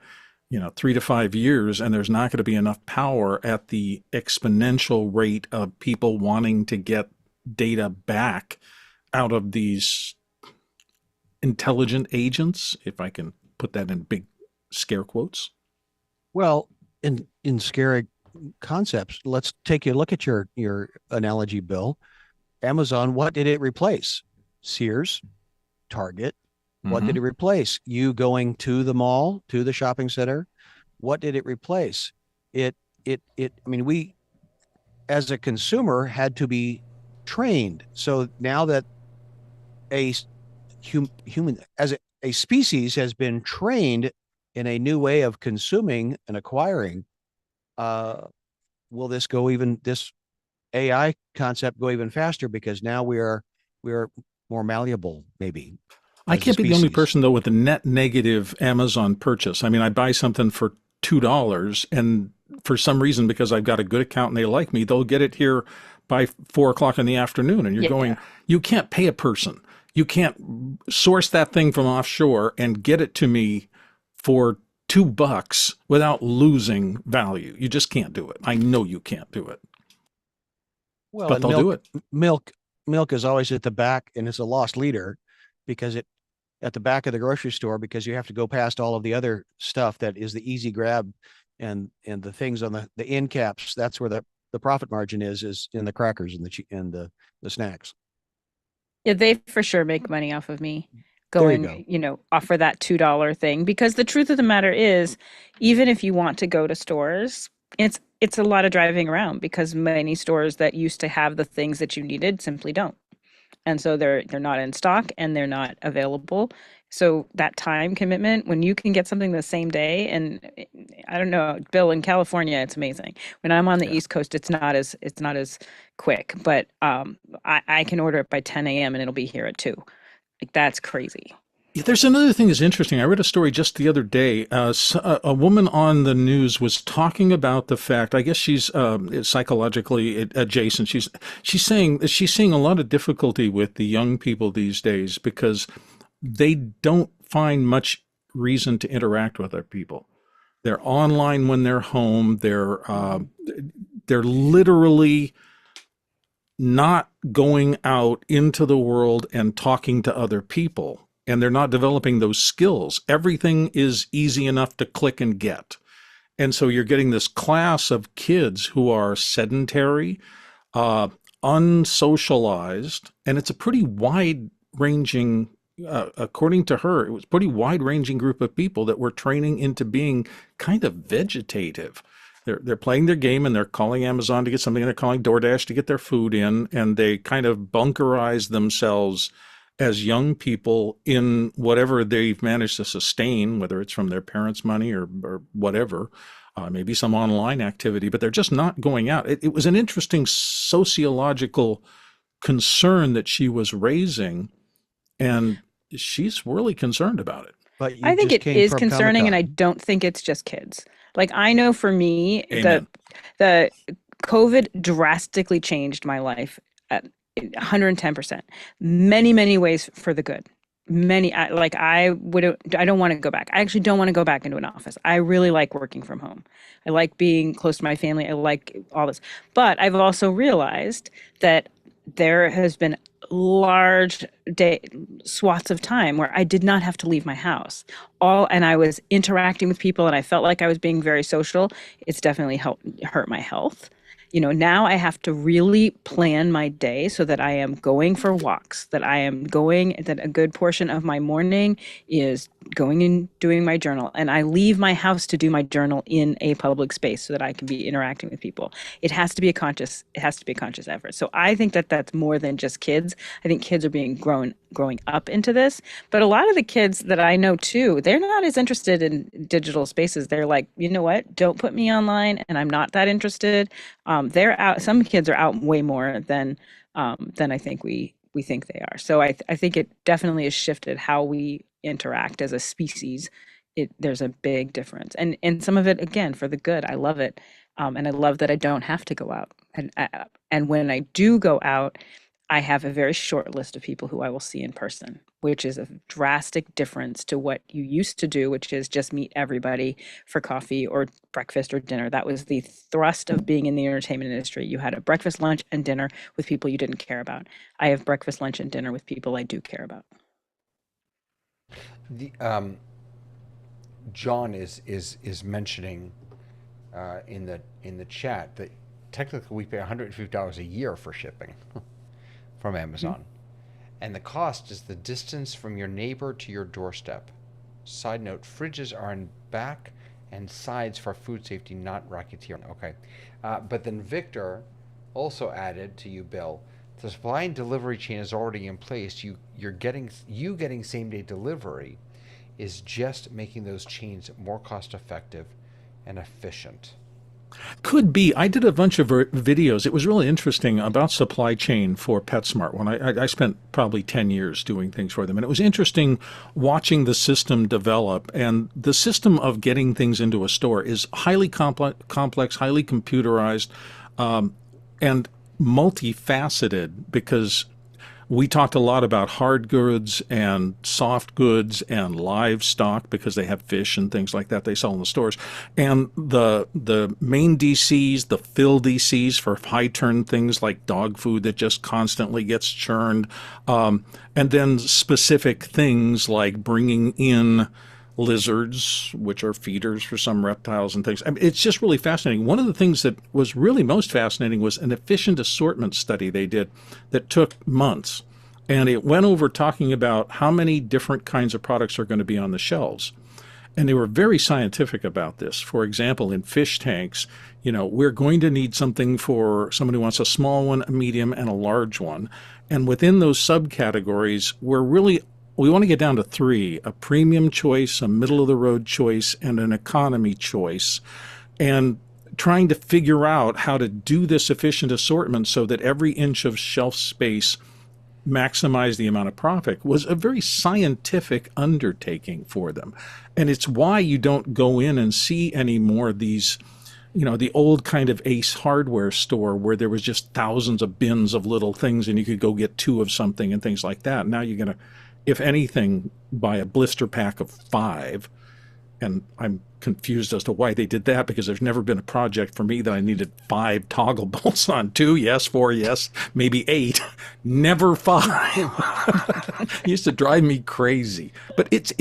3 to 5 years, and there's not going to be enough power at the exponential rate of people wanting to get data back out of these intelligent agents, if I can put that in big scare quotes. Well, in scary concepts, let's take a look at your analogy, Bill. Amazon, what did it replace? Sears, Target. What did it replace? You going to the mall, to the shopping center? What did it replace? I mean, we as a consumer had to be trained. So now that a human as a species has been trained in a new way of consuming and acquiring, uh, will this AI concept go even faster because now we are more malleable, maybe, I as a can't be the only species. person though with a net negative Amazon purchase. I mean, I buy something for $2, and for some reason, because I've got a good account and they like me, they'll get it here by 4 o'clock in the afternoon. And you're Yeah. going, you can't pay a person. You can't source that thing from offshore and get it to me for $2 without losing value. You just can't do it. I know you can't do it, Well, but and they'll do it. milk, milk is always at the back, and it's a lost leader because it at the back of the grocery store because you have to go past all of the other stuff that is the easy grab and the things on the end caps. That's where the profit margin is in the crackers and the snacks. Yeah, they for sure make money off of me There you go. going, offer that $2 thing because the truth of the matter is, even if you want to go to stores, it's a lot of driving around because many stores that used to have the things that you needed simply don't. And so they're not in stock and they're not available. So that time commitment, when you can get something the same day, and I don't know, Bill, in California, it's amazing. When I'm on the Yeah. East Coast, it's not as quick, but I can order it by 10 a.m. and it'll be here at 2. Like that's crazy. Yeah, there's another thing that's interesting. I read a story just the other day. A woman on the news was talking about the fact. I guess she's psychologically adjacent. She's saying that she's seeing a lot of difficulty with the young people these days because they don't find much reason to interact with other people. They're online when they're home. They're literally not going out into the world and talking to other people, and they're not developing those skills. Everything is easy enough to click and get. And so you're getting this class of kids who are sedentary, uh, unsocialized, and it's a pretty wide ranging, according to her, it was a pretty wide ranging group of people that we're training into being kind of vegetative. They're playing their game and they're calling Amazon to get something and they're calling DoorDash to get their food in, and they kind of bunkerize themselves as young people in whatever they've managed to sustain, whether it's from their parents' money or whatever, maybe some online activity, but they're just not going out. It was an interesting sociological concern that she was raising, and she's really concerned about it. But you I think just it came is from Comic concerning, and I Con. don't think it's just kids. Like I know for me, the Amen. the COVID drastically changed my life at 110%. Many, many ways for the good. Many, I don't want to go back. I actually don't want to go back into an office. I really like working from home. I like being close to my family. I like all this. But I've also realized that there has been large day swaths of time where I did not have to leave my house. And I was interacting with people and I felt like I was being very social. It's definitely hurt my health. Now I have to really plan my day so that I am going for walks, that a good portion of my morning is going and doing my journal. And I leave my house to do my journal in a public space so that I can be interacting with people. It has to be a conscious effort. So I think that that's more than just kids. I think kids are being growing up into this. But a lot of the kids that I know too, they're not as interested in digital spaces. They're like, you know what? Don't put me online, and I'm not that interested. They're out. Some kids are out way more than I think we think they are. So I think it definitely has shifted how we interact as a species, there's a big difference. And some of it, again, for the good. I love it. And I love that I don't have to go out. And when I do go out, I have a very short list of people who I will see in person, which is a drastic difference to what you used to do, which is just meet everybody for coffee or breakfast or dinner. That was the thrust of being in the entertainment industry. You had a breakfast, lunch, and dinner with people you didn't care about. I have breakfast, lunch, and dinner with people I do care about. The John is mentioning in the chat that technically we pay $150 a year for shipping from Amazon, and the cost is the distance from your neighbor to your doorstep. Side note: fridges are in back and sides for food safety, not racketeering. Okay, but then Victor also added to you, Bill. The supply and delivery chain is already in place. You're getting same day delivery is just making those chains more cost effective and efficient. Could be. I did a bunch of videos. It was really interesting about supply chain for PetSmart. When I spent probably 10 years doing things for them, and it was interesting watching the system develop. And the system of getting things into a store is highly complex, highly computerized, and multifaceted, because we talked a lot about hard goods and soft goods and livestock, because they have fish and things like that they sell in the stores. And the main DCs, the fill DCs for high turn things like dog food that just constantly gets churned. And then specific things like bringing in lizards, which are feeders for some reptiles and things. I mean, it's just really fascinating. One of the things that was really most fascinating was an efficient assortment study they did that took months. And it went over talking about how many different kinds of products are going to be on the shelves. And they were very scientific about this. For example, in fish tanks, we're going to need something for someone who wants a small one, a medium, and a large one. And within those subcategories, we want to get down to 3: a premium choice, a middle-of-the-road choice, and an economy choice. And trying to figure out how to do this efficient assortment so that every inch of shelf space maximize the amount of profit was a very scientific undertaking for them. And it's why you don't go in and see any more of these, the old kind of Ace Hardware store where there was just thousands of bins of little things and you could go get 2 of something and things like that. Now you're going to, if anything, buy a blister pack of 5. And I'm confused as to why they did that, because there's never been a project for me that I needed 5 toggle bolts on. 2, yes, 4, yes, maybe 8, never 5. It used to drive me crazy. But it's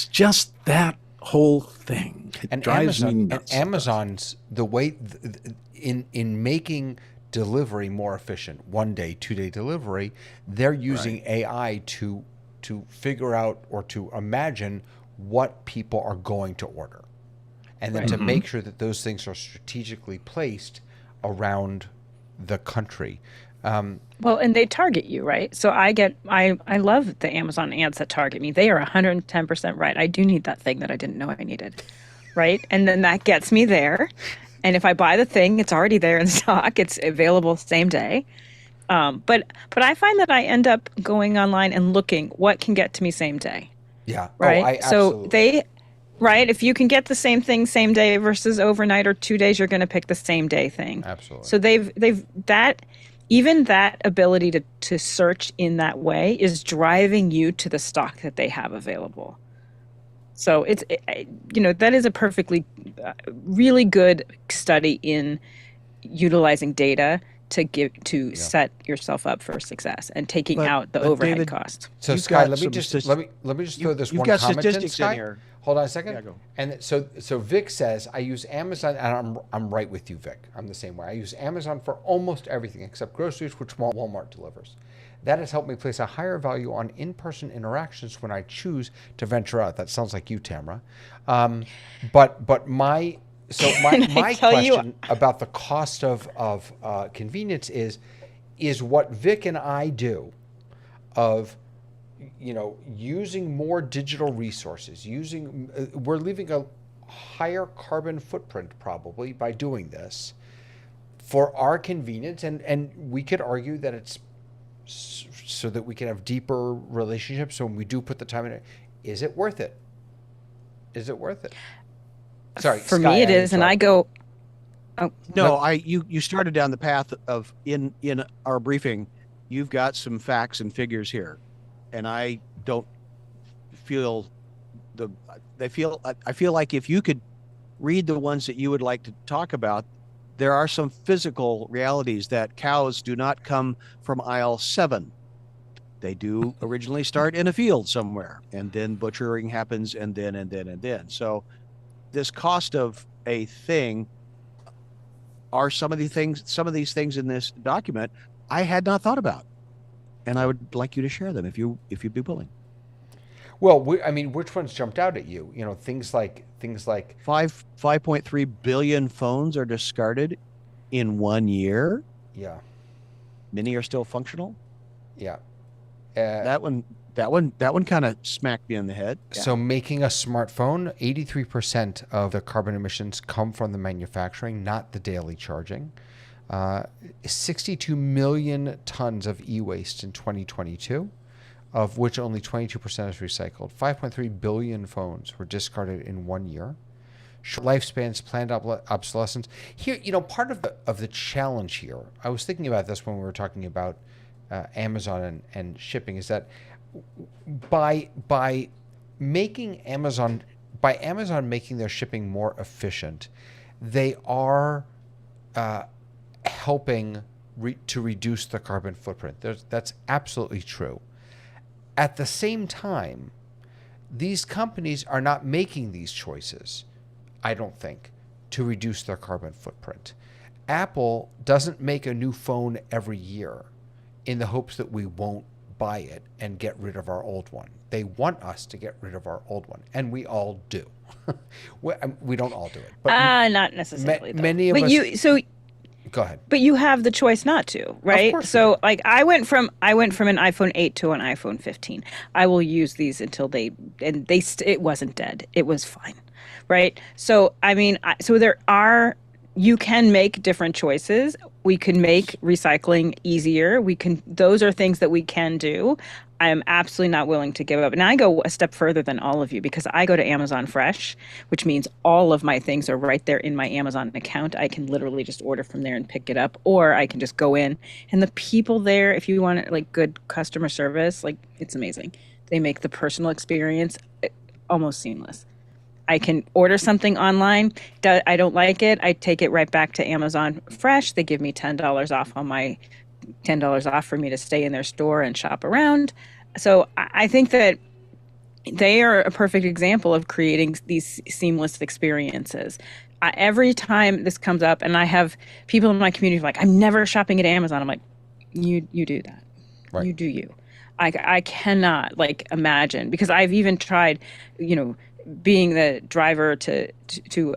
just that whole thing. It drives me nuts. And Amazon's the way in making delivery more efficient, 1-day, 2-day delivery, they're using AI to figure out or to imagine what people are going to order, and then to make sure that those things are strategically placed around the country. Well, and they target you, right? So I love the Amazon ads that target me. They are 110% right. I do need that thing that I didn't know I needed, right? And then that gets me there. And if I buy the thing, it's already there in stock. It's available same day. But I find that I end up going online and looking what can get to me same day. Yeah. Right. So if you can get the same thing same day versus overnight or 2 days, you're going to pick the same day thing. Absolutely. So that ability to search in that way is driving you to the stock that they have available. So that is a perfectly really good study in utilizing data to set yourself up for success and taking out the overhead David, cost. So Sky, let me just throw this one got comment statistics in, Sky. in here. Hold on a second. Yeah, go. And so Vic says, I use Amazon, and I'm right with you, Vic. I'm the same way. I use Amazon for almost everything except groceries, which Walmart delivers. That has helped me place a higher value on in-person interactions when I choose to venture out. That sounds like you, Tamara. But my question about the cost of convenience is what Vic and I do of using more digital resources, we're leaving a higher carbon footprint probably by doing this for our convenience, and we could argue that it's so that we can have deeper relationships. So when we do put the time in it, is it worth it? Is it worth it? Sorry, For Sky, me, it is, and I go. Oh, No, you started down the path of in our briefing, you've got some facts and figures here, and I don't feel the I feel like if you could read the ones that you would like to talk about, there are some physical realities that cows do not come from aisle 7. They do originally start in a field somewhere, and then butchering happens, and then. So this cost of a thing are some of these things in this document I had not thought about, and I would like you to share them if you'd be willing. Well, I mean, which ones jumped out at you? You know, things like 5.3 billion phones are discarded in 1 year. yeah, Many are still functional. yeah. That one kind of smacked me in the head. So making a smartphone, 83% of the carbon emissions come from the manufacturing, not the daily charging. 62 million tons of e-waste in 2022, of which only 22% is recycled. 5.3 billion phones were discarded in 1 year. Short lifespans, planned obsolescence. Here, you know, part of the challenge here, I was thinking about this when we were talking about Amazon and shipping, is that by Amazon making their shipping more efficient, they are helping to reduce the carbon footprint. That's absolutely true. At the same time, these companies are not making these choices, I don't think, to reduce their carbon footprint. Apple doesn't make a new phone every year in the hopes that we won't buy it and get rid of our old one. They want us to get rid of our old one, and we all do. We don't all do it, but not necessarily. many of us. Go ahead. But you have the choice not to, right? Of course So like I went from an iPhone 8 to an iPhone 15. I will use these until it wasn't dead. It was fine. Right? So I mean, you can make different choices. We can make recycling easier. Those are things that we can do. I am absolutely not willing to give up. And I go a step further than all of you because I go to Amazon Fresh, which means all of my things are right there in my Amazon account. I can literally just order from there and pick it up, or I can just go in. And the people there, if you want like good customer service, like it's amazing. They make the personal experience almost seamless. I can order something online. I don't like it. I take it right back to Amazon Fresh. They give me $10 off on my $10 off for me to stay in their store and shop around. So I think that they are a perfect example of creating these seamless experiences. Every time this comes up, and I have people in my community like, I'm never shopping at Amazon. I'm like, you do that. Right. You do you. I cannot like imagine, because I've even tried, being the driver to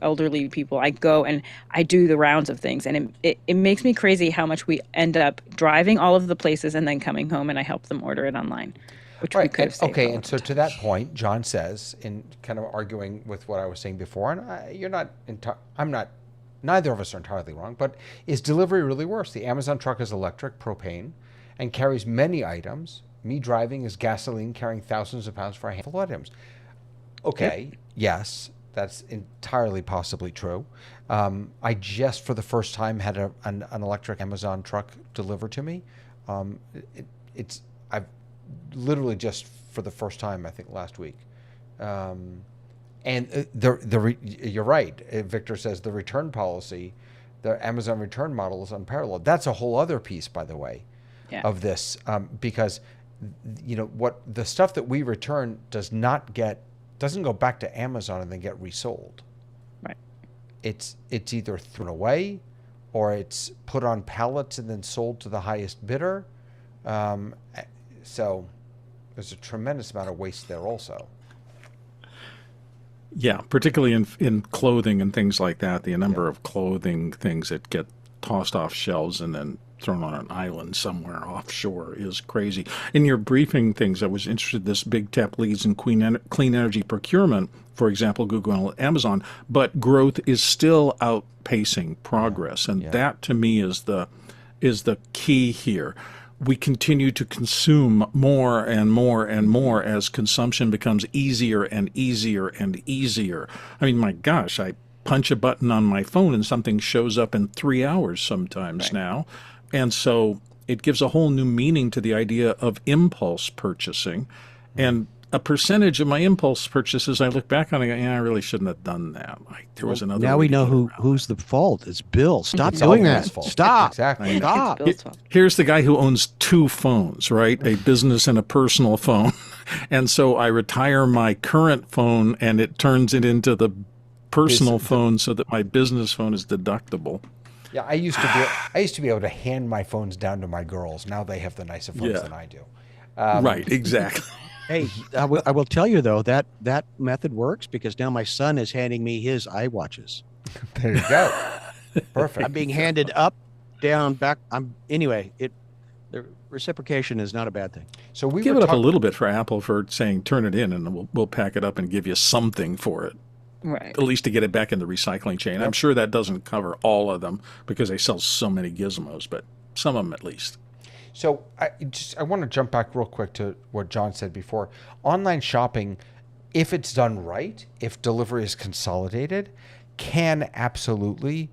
elderly people. I go and I do the rounds of things, and it makes me crazy how much we end up driving all of the places and then coming home and I help them order it online, which we could have saved. Okay, and so to that point, John says, in kind of arguing with what I was saying before, and neither of us are entirely wrong, but is delivery really worse? The Amazon truck is electric, propane, and carries many items. Me driving is gasoline carrying thousands of pounds for a handful of items. Okay, yep. Yes, that's entirely possibly true. I just, for the first time, had an electric Amazon truck delivered to me. I've literally just for the first time, I think last week. And you're right. Victor says the return policy, the Amazon return model is unparalleled. That's a whole other piece, by the way, of this, because what the stuff that we return doesn't go back to Amazon and then get resold. Right. It's either thrown away, or it's put on pallets and then sold to the highest bidder. So there's a tremendous amount of waste there also. Yeah, particularly in clothing and things like that. The number of clothing things that get tossed off shelves and then thrown on an island somewhere offshore is crazy. In your briefing things, I was interested, this big tech leads in clean energy procurement, for example, Google and Amazon, but growth is still outpacing progress. And that to me is the key here. we continue to consume more and more and more as consumption becomes easier and easier and easier. I mean, my gosh, I punch a button on my phone and something shows up in 3 hours sometimes Right. now. And so it gives a whole new meaning to the idea of impulse purchasing. And a percentage of my impulse purchases, I look back on it and go, yeah, I really shouldn't have done that. There was another Now way we to know get around who's the fault. It's Bill. Stop It's all doing that. Bill's fault. Stop. Exactly. Stop. It's Bill's fault. Here's the guy who owns two phones, right? A business and a personal phone. And so I retire my current phone and it turns it into the personal phone so that my business phone is deductible. Yeah, I used to be able to hand my phones down to my girls. Now they have the nicer phones Yeah. than I do. Right, exactly. Hey, I will tell you though that method works because now my son is handing me his iWatches. There you go. Perfect. I'm being handed up, down, back. The reciprocation is not a bad thing. So we Give were it up a talking. little bit for Apple for saying turn it in and we'll pack it up and give you something for it. Right. At least to get it back in the recycling chain. I'm sure that doesn't cover all of them because they sell so many gizmos, but some of them at least. So I want to jump back real quick to what John said before. Online shopping, if it's done right, if delivery is consolidated, can absolutely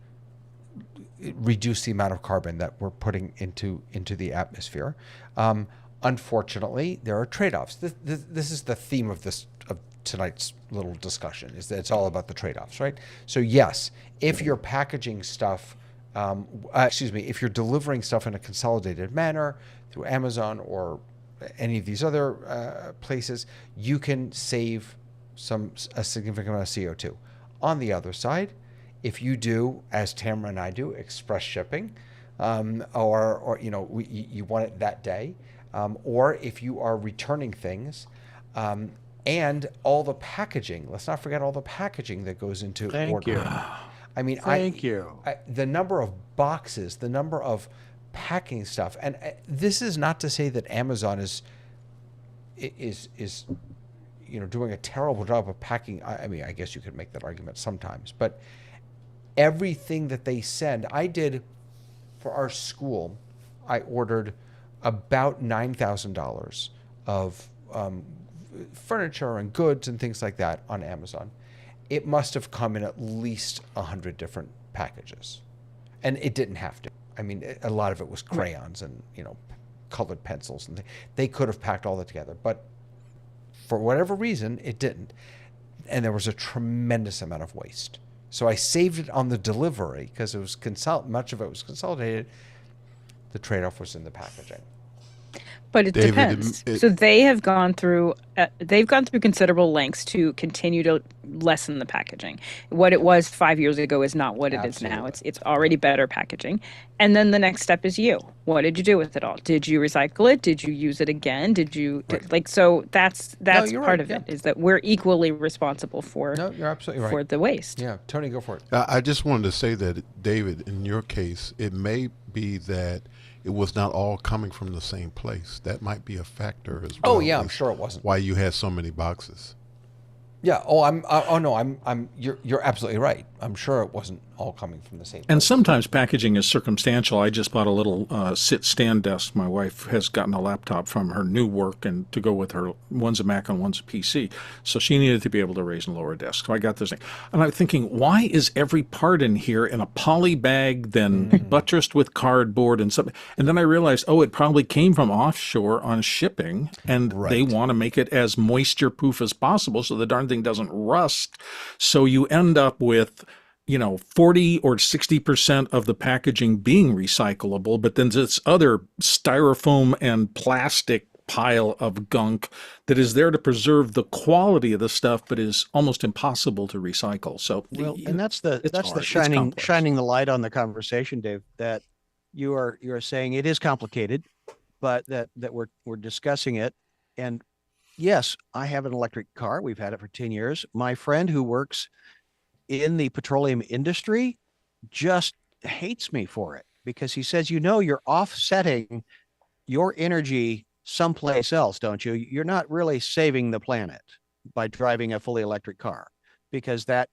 reduce the amount of carbon that we're putting into the atmosphere. Unfortunately, there are trade-offs. This is the theme of tonight's little discussion, is that it's all about the trade-offs, right? So yes, if you're packaging stuff, if you're delivering stuff in a consolidated manner through Amazon or any of these other places, you can save a significant amount of CO2. On the other side, if you do, as Tamara and I do, express shipping, or you want it that day, or if you are returning things, and all the packaging. Let's not forget all the packaging that goes into ordering. I mean, Thank you. The number of boxes, the number of packing stuff, and this is not to say that Amazon is doing a terrible job of packing. I mean, I guess you could make that argument sometimes, but everything that they send, I did for our school. I ordered about $9,000 of furniture and goods and things like that on Amazon. It must have come in at least 100 different packages, and it didn't have to. I mean, a lot of it was crayons and colored pencils, and they could have packed all that together, but for whatever reason, it didn't, and there was a tremendous amount of waste. So I saved it on the delivery because it was much of it was consolidated. The trade-off was in the packaging. But it David, depends. So they have gone through considerable lengths to continue to lessen the packaging. What it was 5 years ago is not what it is now. It's already better packaging. And then the next step is you. What did you do with it all? Did you recycle it? Did you use it again? So that's part of it, is that we're equally responsible for you're absolutely right. for the waste. Yeah, Tony, go for it. I just wanted to say that, David, in your case, it may be that it was not all coming from the same place. That might be a factor as well. Oh yeah, I'm sure it wasn't. Why you had so many boxes. Yeah. You're absolutely right. I'm sure it wasn't all coming from the same place. And sometimes packaging is circumstantial. I just bought a little sit-stand desk. My wife has gotten a laptop from her new work and to go with her. One's a Mac and one's a PC. So she needed to be able to raise and lower a desk. So I got this thing. And I'm thinking, why is every part in here in a poly bag, then buttressed with cardboard and something? And then I realized, it probably came from offshore on shipping, and they want to make it as moisture-proof as possible so the darn thing doesn't rust. So you end up with 40 or 60% of the packaging being recyclable, but then this other styrofoam and plastic pile of gunk that is there to preserve the quality of the stuff, but is almost impossible to recycle. So, and that's the shining the light on the conversation, Dave, that you are saying it is complicated, but that we're discussing it. And yes, I have an electric car. We've had it for 10 years. My friend who works in the petroleum industry just hates me for it because he says, you're offsetting your energy someplace else, don't you? You're not really saving the planet by driving a fully electric car because that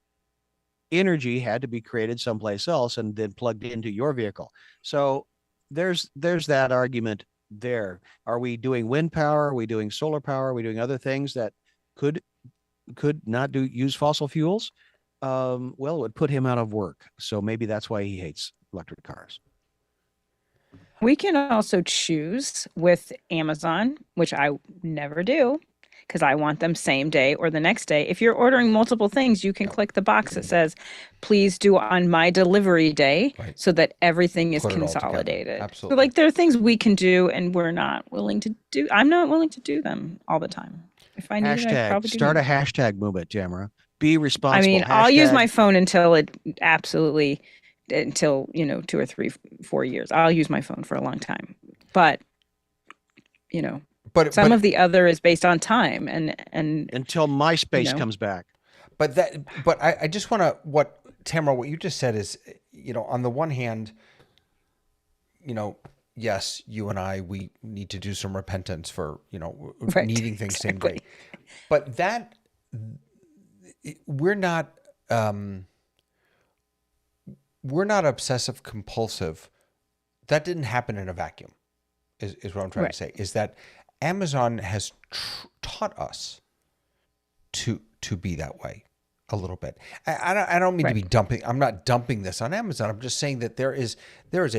energy had to be created someplace else and then plugged into your vehicle. So there's that argument there? Are we doing wind power? Are we doing solar power? Are we doing other things that could not use fossil fuels? Well, it would put him out of work. So maybe that's why he hates electric cars. We can also choose with Amazon, which I never do because I want them same day or the next day. If you're ordering multiple things, you can click the box that says, please do on my delivery day Right. so that everything is Put it all together. consolidated. So Absolutely. like there are things we can do and we're not willing to do. I'm not willing to do them all the time. If I need it, I Hashtag, probably do. start need a hashtag movement, Tamara. Be I responsible. mean, I'll use my Hashtag- phone until it absolutely, until, 2 or 3, 4 years. I'll use my phone for a long time. But, But some of the other is based on time and until MySpace know. comes back. But I just want to, Tamara, what you just said is, on the one hand, yes, you and I, we need to do some repentance for, Right, needing things same exactly. day. But that, we're not obsessive compulsive. That didn't happen in a vacuum, is what I'm trying Right. to say, is that Amazon has taught us to be that way a little bit. I don't mean to Right. be dumping. I'm not dumping this on Amazon. I'm just saying that there's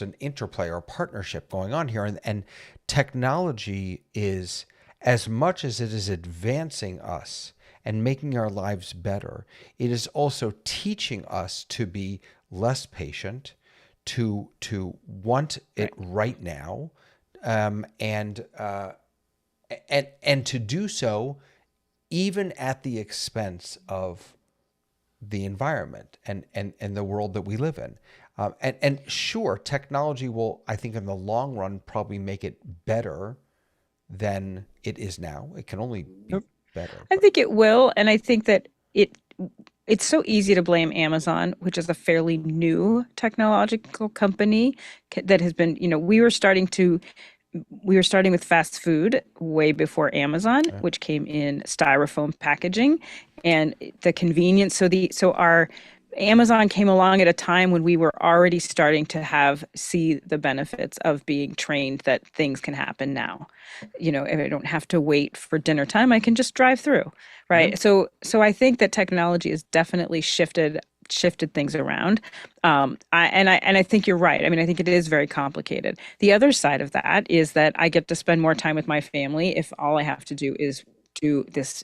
an interplay or a partnership going on here, and technology is, as much as it is advancing us and making our lives better, it is also teaching us to be less patient, to want it right now, and to do so even at the expense of the environment and the world that we live in. And sure, technology will, I think, in the long run, probably make it better than it is now. It can only be better. I think it will, and I think that it's so easy to blame Amazon, which is a fairly new technological company that has been, we were starting with fast food way before Amazon, which came in styrofoam packaging, and the convenience. So our Amazon came along at a time when we were already starting to see the benefits of being trained that things can happen now. If I don't have to wait for dinner time, I can just drive through, right? Mm-hmm. So I think that technology has definitely shifted things around. I think you're right. I mean, I think it is very complicated. The other side of that is that I get to spend more time with my family if all I have to do is do this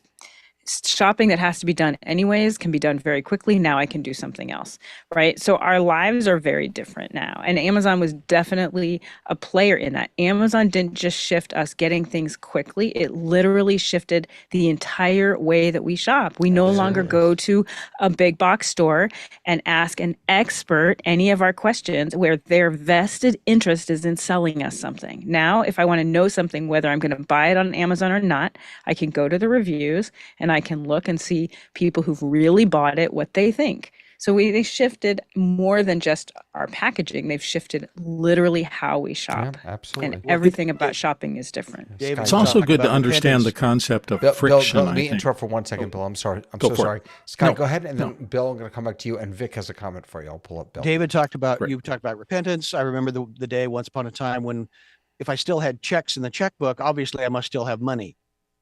shopping that has to be done anyways can be done very quickly. Now I can do something else, right? So our lives are very different now. And Amazon was definitely a player in that. Amazon didn't just shift us getting things quickly. It literally shifted the entire way that we shop. We no longer go to a big box store and ask an expert any of our questions where their vested interest is in selling us something. Now, if I want to know something, whether I'm going to buy it on Amazon or not, I can go to the reviews and I can look and see people who've really bought it, what they think. So they shifted more than just our packaging. They've shifted literally how we shop. Yeah, absolutely. And everything about shopping is different. David, It's also talk good to about understand the repentance. concept of Bill, friction. let me I think. interrupt for 1 second, Bill. I'm sorry. I'm Go so for it. sorry. Scott, No. go ahead, and then Bill, I'm going to come back to you, and Vic has a comment for you. I'll pull up Bill. David talked about Great. you talked about repentance. I remember the day once upon a time when, if I still had checks in the checkbook, obviously I must still have money.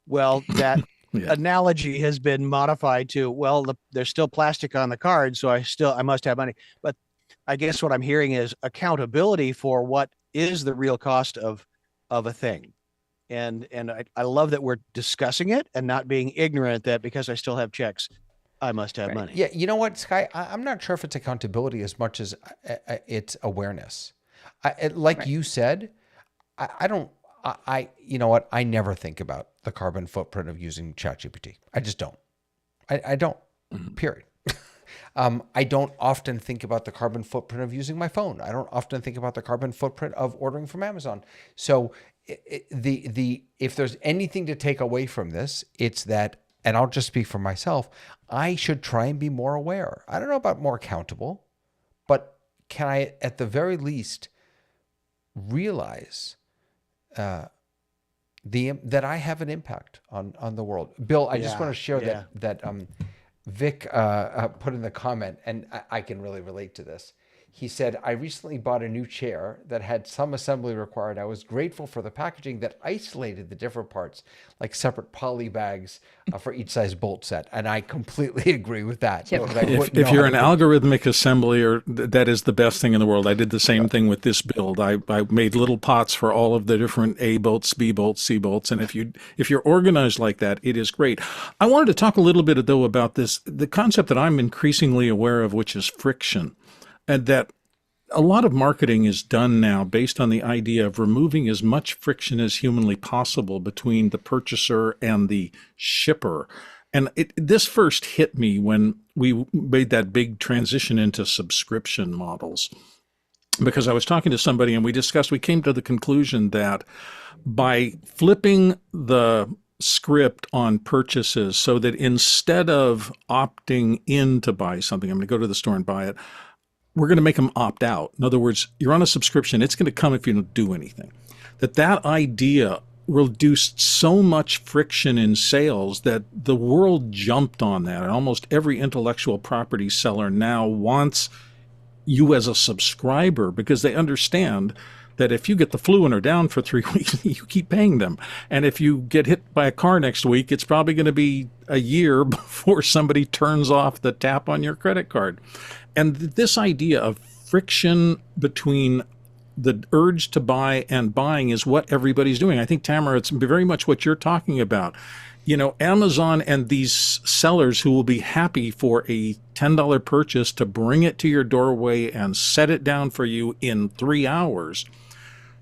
Well, that Yeah. analogy has been modified to, well, there's still plastic on the card, so I must have money. But I guess what I'm hearing is accountability for what is the real cost of a thing. And I love that we're discussing it and not being ignorant that because I still have checks, I must have money. Yeah, you know what, Sky? I'm not sure if it's accountability as much as it's awareness. Like you said, I don't. You know what? I never think about the carbon footprint of using ChatGPT. I just don't. I don't. Period. I don't often think about the carbon footprint of using my phone. I don't often think about the carbon footprint of ordering from Amazon. So if there's anything to take away from this, it's that, and I'll just speak for myself, I should try and be more aware. I don't know about more accountable, but can I, at the very least, realize that I have an impact on the world? Bill, I just want to share that Vic put in the comment, and I can really relate to this. He said, I recently bought a new chair that had some assembly required. I was grateful for the packaging that isolated the different parts, like separate poly bags for each size bolt set. And I completely agree with that. Yep. Because I wouldn't If know you're how an to algorithmic assembler, that is the best thing in the world. I did the same thing with this build. I made little pots for all of the different A bolts, B bolts, C bolts, and if you're organized like that, it is great. I wanted to talk a little bit though about the concept that I'm increasingly aware of, which is friction, and that a lot of marketing is done now based on the idea of removing as much friction as humanly possible between the purchaser and the shipper. And this first hit me when we made that big transition into subscription models, because I was talking to somebody and we came to the conclusion that by flipping the script on purchases so that instead of opting in to buy something, I'm going to go to the store and buy it, we're going to make them opt out. In other words, you're on a subscription, it's going to come if you don't do anything. That idea reduced so much friction in sales that the world jumped on that. And almost every intellectual property seller now wants you as a subscriber because they understand that if you get the flu and are down for 3 weeks, you keep paying them. And if you get hit by a car next week, it's probably going to be a year before somebody turns off the tap on your credit card. And this idea of friction between the urge to buy and buying is what everybody's doing. I think, Tamara, it's very much what you're talking about. You know, Amazon and these sellers who will be happy for a $10 purchase to bring it to your doorway and set it down for you in 3 hours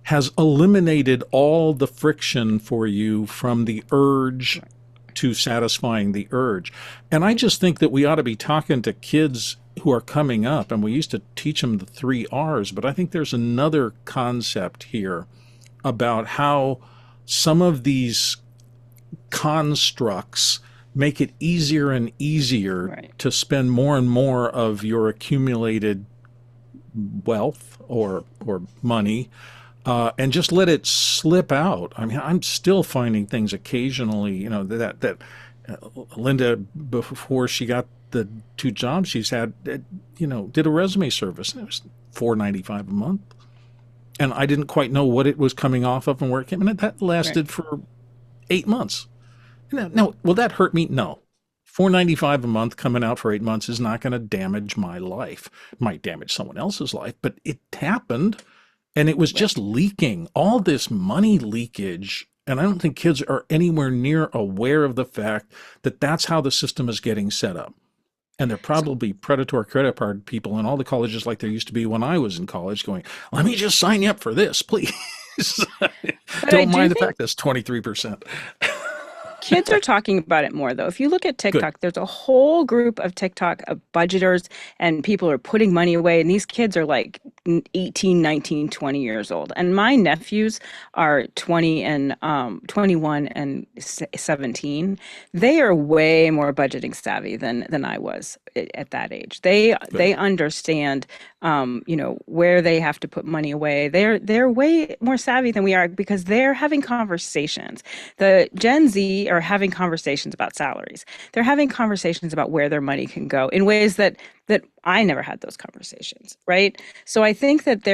has eliminated all the friction for you from the urge to satisfying the urge. And I just think that we ought to be talking to kids who are coming up, and we used to teach them the 3 R's, but I think there's another concept here about how some of these constructs make it easier and easier to spend more and more of your accumulated wealth or money and just let it slip out. I mean, I'm still finding things occasionally, you know, that Linda, before she got the 2 jobs she's had, you know, did a resume service, and it was $4.95 a month. And I didn't quite know what it was coming off of and where it came. And that lasted for 8 months. Now, will that hurt me? No. $4.95 a month coming out for 8 months is not going to damage my life. It might damage someone else's life, but it happened, and it was just leaking. All this money leakage, and I don't think kids are anywhere near aware of the fact that that's how the system is getting set up. And they're probably predatory credit card people in all the colleges like there used to be when I was in college going, let me just sign you up for this, please. Don't mind the fact that's 23%. Kids are talking about it more, though. If you look at TikTok, there's a whole group of TikTok budgeters, and people are putting money away. And these kids are like 18, 19, 20 years old. And my nephews are 20 and 21 and 17. They are way more budgeting savvy than I was at that age. They understand, you know, where they have to put money away. They're way more savvy than we are because they're having conversations. The Gen Z are having conversations about salaries. They're having conversations about where their money can go in ways that I never had those conversations, right? So I think that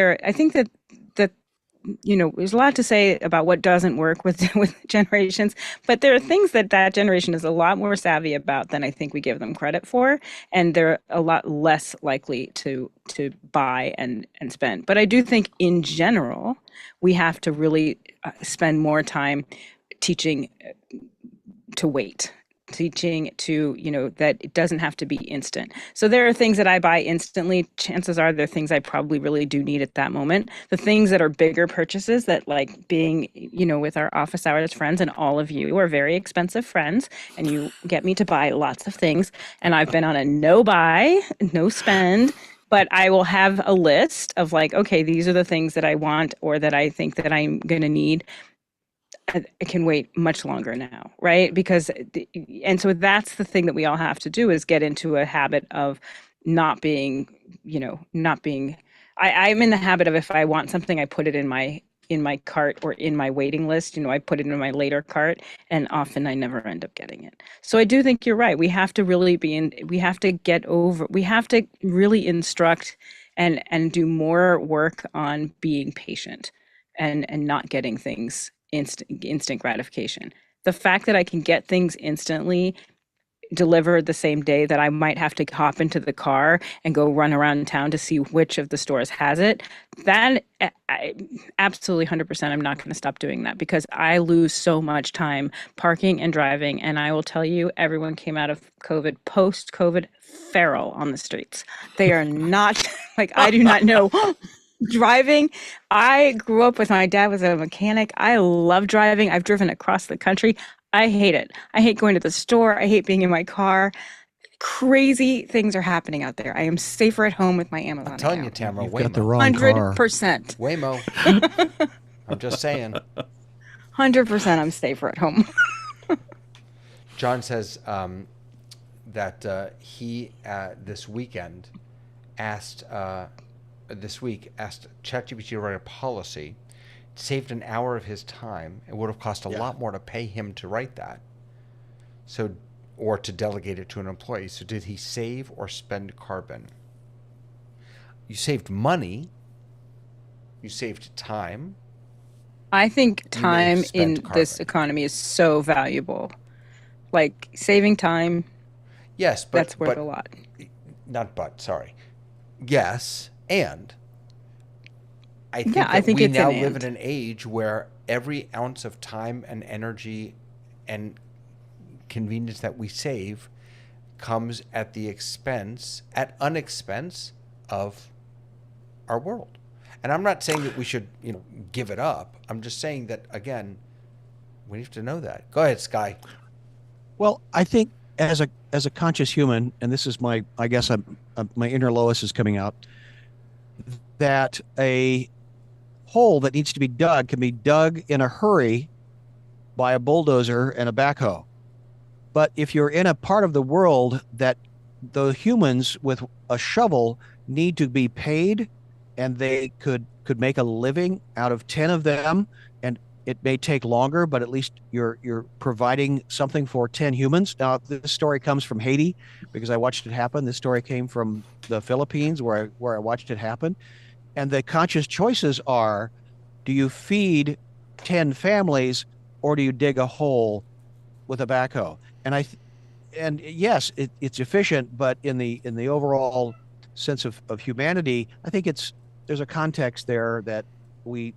you know, there's a lot to say about what doesn't work with generations, but there are things that generation is a lot more savvy about than I think we give them credit for, and they're a lot less likely to buy and spend. But I do think in general, we have to really spend more time teaching to wait, teaching to, you know, that it doesn't have to be instant. So there are things that I buy instantly. Chances are there are things I probably really do need at that moment. The things that are bigger purchases that, like being, you know, with our office hours friends, and all of you are very expensive friends and you get me to buy lots of things. And I've been on a no buy, no spend, but I will have a list of like, okay, these are the things that I want or that I think that I'm going to need. I can wait much longer now, right? Because, and so that's the thing that we all have to do is get into a habit of not being, you know, I'm in the habit of, if I want something, I put it in my cart or in my waiting list. You know, I put it in my later cart, and often I never end up getting it. So I do think you're right. We have to really we have to really instruct and do more work on being patient and not getting things instant gratification. The fact that I can get things instantly delivered the same day, that I might have to hop into the car and go run around town to see which of the stores has it, that absolutely 100% I'm not going to stop doing that, because I lose so much time parking and driving. And I will tell you, everyone came out of COVID, post-COVID, feral on the streets. They are not like, I do not know. Driving, I grew up with, my dad was a mechanic. I love driving. I've driven across the country. I hate it. I hate going to the store. I hate being in my car. Crazy things are happening out there. I am safer at home with my Amazon I'm telling you, account. Tamara, You've got the Waymo. wrong car. 100%. Waymo. I'm just saying. 100% I'm safer at home. John says that he this week asked ChatGPT to write a policy, saved an hour of his time. It would have cost a lot more to pay him to write that, or to delegate it to an employee. So did he save or spend carbon? You saved money. You saved time. I think time in spent this carbon. economy is so valuable. Like saving time, Yes, but that's worth a lot. Yes, and I think Yeah, I that think we it's now an live and. in an age where every ounce of time and energy and convenience that we save comes at the expense of our world. And I'm not saying that we should, give it up. I'm just saying that, again, we have to know that. Go ahead, Sky. Well, I think as a conscious human, and this is my, I guess my inner Lois is coming out, that a hole that needs to be dug can be dug in a hurry by a bulldozer and a backhoe. But if you're in a part of the world that the humans with a shovel need to be paid, and they could make a living out of 10 of them, and it may take longer, but at least you're providing something for 10 humans. Now, this story comes from Haiti because I watched it happen. This story came from the Philippines where I watched it happen. And the conscious choices are, do you feed 10 families or do you dig a hole with a backhoe? And yes, it's efficient, but in the overall sense of humanity, I think there's a context there that we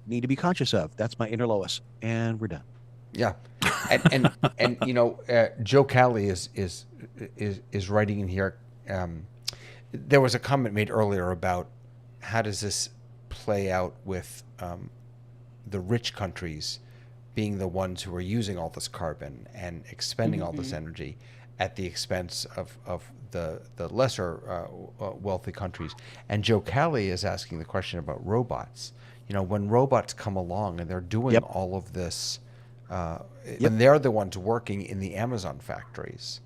need to be conscious of. That's my inner Lois, and we're done. Yeah, and Joe Cali is writing in here. There was a comment made earlier about how does this play out with the rich countries being the ones who are using all this carbon and expending all this energy at the expense of the lesser wealthy countries. And Joe Cali is asking the question about robots. When robots come along and they're doing all of this, and they're the ones working in the Amazon factories.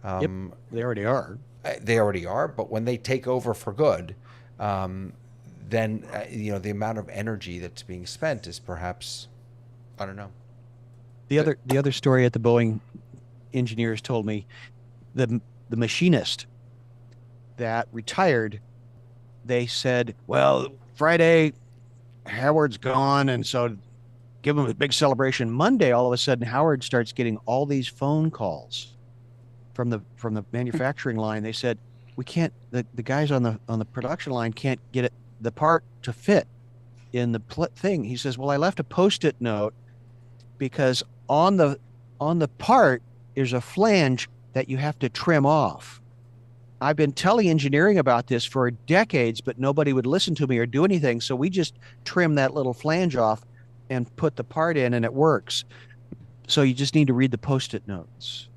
They already are. They already are, but when they take over for good, then the amount of energy that's being spent is perhaps, I don't know. The other story at the Boeing engineers told me, the machinist that retired, they said, well, Friday Howard's gone, and so give him a big celebration. Monday, all of a sudden, Howard starts getting all these phone calls from the manufacturing line. They said, we can't, the guys on the production line can't get the part to fit in the thing. He says, well, I left a Post-it note because on the part there's a flange that you have to trim off. I've been telling engineering about this for decades, but nobody would listen to me or do anything. So we just trim that little flange off and put the part in, and it works. So you just need to read the Post-it notes.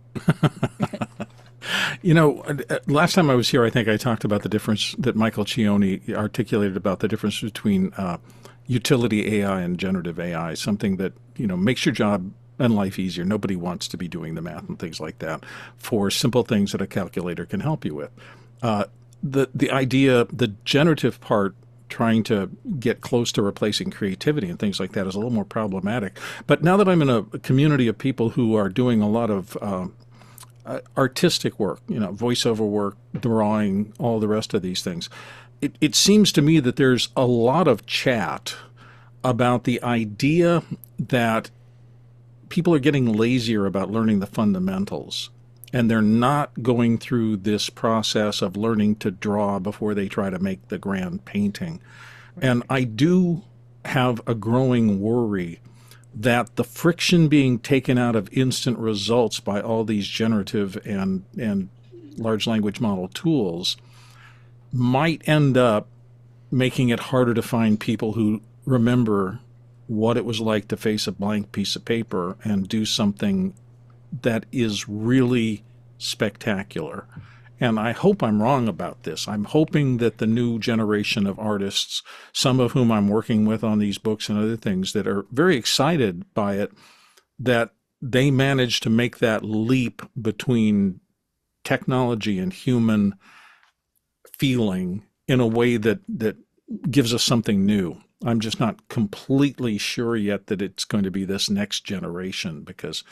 Last time I was here, I think I talked about the difference that Michael Cioni articulated about the difference between utility AI and generative AI, something that, makes your job and life easier. Nobody wants to be doing the math and things like that for simple things that a calculator can help you with. The idea, the generative part, trying to get close to replacing creativity and things like that is a little more problematic. But now that I'm in a community of people who are doing a lot of artistic work, voiceover work, drawing, all the rest of these things. It seems to me that there's a lot of chat about the idea that people are getting lazier about learning the fundamentals, and they're not going through this process of learning to draw before they try to make the grand painting. And I do have a growing worry that the friction being taken out of instant results by all these generative and large language model tools might end up making it harder to find people who remember what it was like to face a blank piece of paper and do something that is really spectacular. And I hope I'm wrong about this. I'm hoping that the new generation of artists, some of whom I'm working with on these books and other things that are very excited by it, that they manage to make that leap between technology and human feeling in a way that gives us something new. I'm just not completely sure yet that it's going to be this next generation, because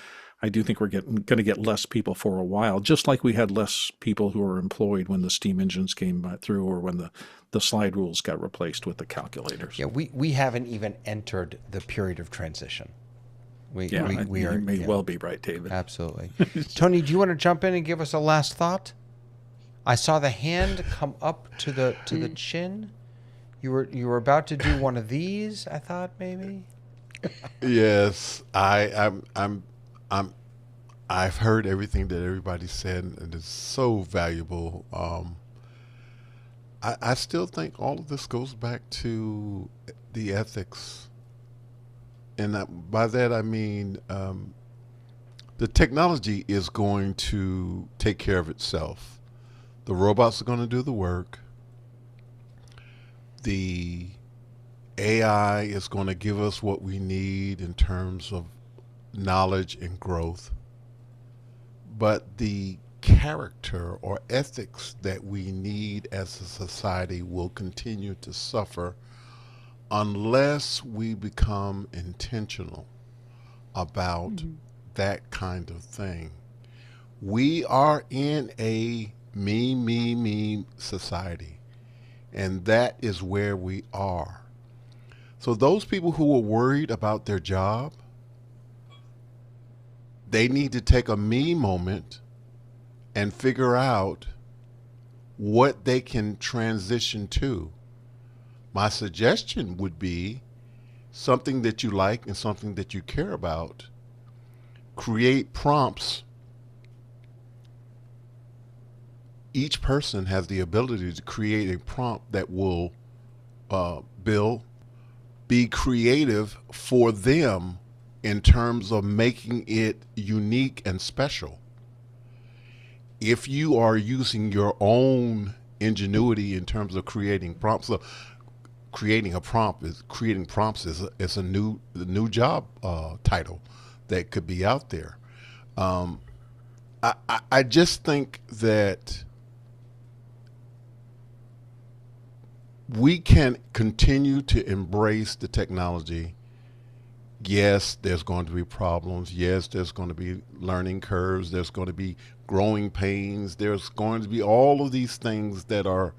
I do think we're going to get less people for a while, just like we had less people who were employed when the steam engines came through, or when the slide rules got replaced with the calculators. Yeah, we haven't even entered the period of transition. We are. You may well be right, David. Absolutely. Tony, do you want to jump in and give us a last thought? I saw the hand come up to the chin. You were about to do one of these, I thought, maybe. Yes, I've heard everything that everybody said, and it's so valuable. I still think all of this goes back to the ethics, and by that I mean the technology is going to take care of itself. The robots are going to do the work. The AI is going to give us what we need in terms of knowledge and growth. But the character or ethics that we need as a society will continue to suffer unless we become intentional about that kind of thing. We are in a me society, and that is where we are. So those people who are worried about their job, they need to take a me moment and figure out what they can transition to. My suggestion would be something that you like and something that you care about. Create prompts. Each person has the ability to create a prompt that will be creative for them in terms of making it unique and special. If you are using your own ingenuity in terms of creating prompts, so creating prompts is a new job title that could be out there. I just think that we can continue to embrace the technology. Yes, there's going to be problems. Yes, there's going to be learning curves. There's going to be growing pains. There's going to be all of these things that are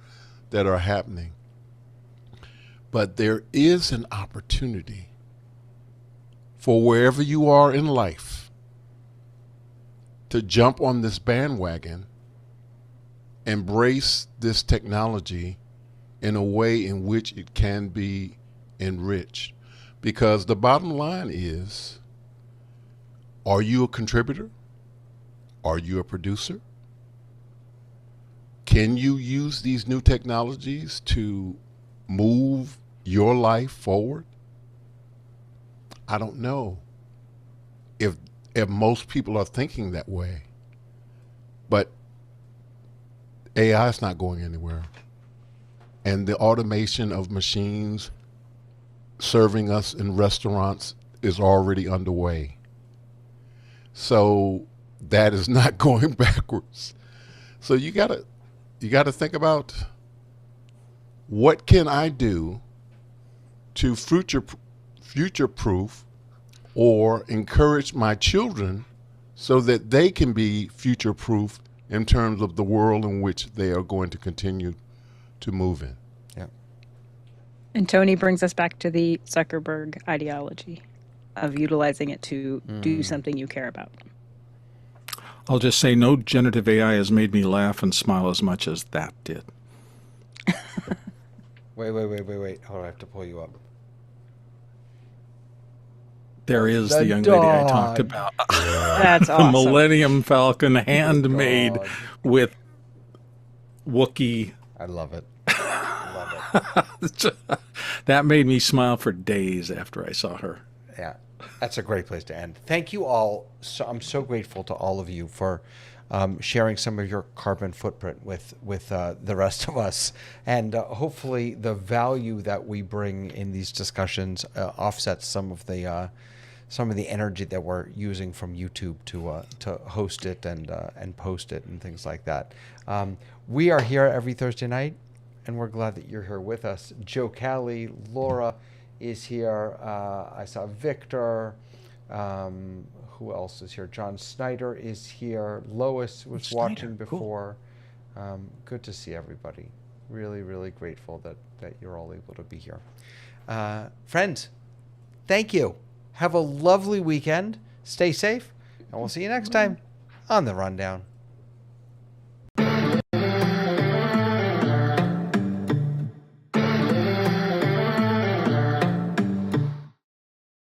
happening. But there is an opportunity for wherever you are in life to jump on this bandwagon, embrace this technology in a way in which it can be enriched. Because the bottom line is, are you a contributor? Are you a producer? Can you use these new technologies to move your life forward? I don't know if most people are thinking that way, but AI is not going anywhere. And the automation of machines serving us in restaurants is already underway. So that is not going backwards. So you gotta think about, what can I do to future-proof or encourage my children so that they can be future proof in terms of the world in which they are going to continue to move in. Yeah. And Tony brings us back to the Zuckerberg ideology of utilizing it to do something you care about. I'll just say no generative AI has made me laugh and smile as much as that did. Wait. Hold on, I have to pull you up. There is The the young lady I talked dog. about. That's The awesome. Millennium Falcon, handmade dog. with Wookiee. I love it. I love it. That made me smile for days after I saw her. Yeah, that's a great place to end. Thank you all. So I'm so grateful to all of you for sharing some of your carbon footprint with the rest of us, and hopefully the value that we bring in these discussions offsets some of the energy that we're using from YouTube to host it and post it and things like that. We are here every Thursday night, and we're glad that you're here with us. Joe Cali, Laura is here. I saw Victor. Who else is here? John Snyder is here. Lois was Snyder, watching cool. before. Good to see everybody. Really, really grateful that you're all able to be here. Friends, thank you. Have a lovely weekend. Stay safe, and we'll see you next time on The Rundown.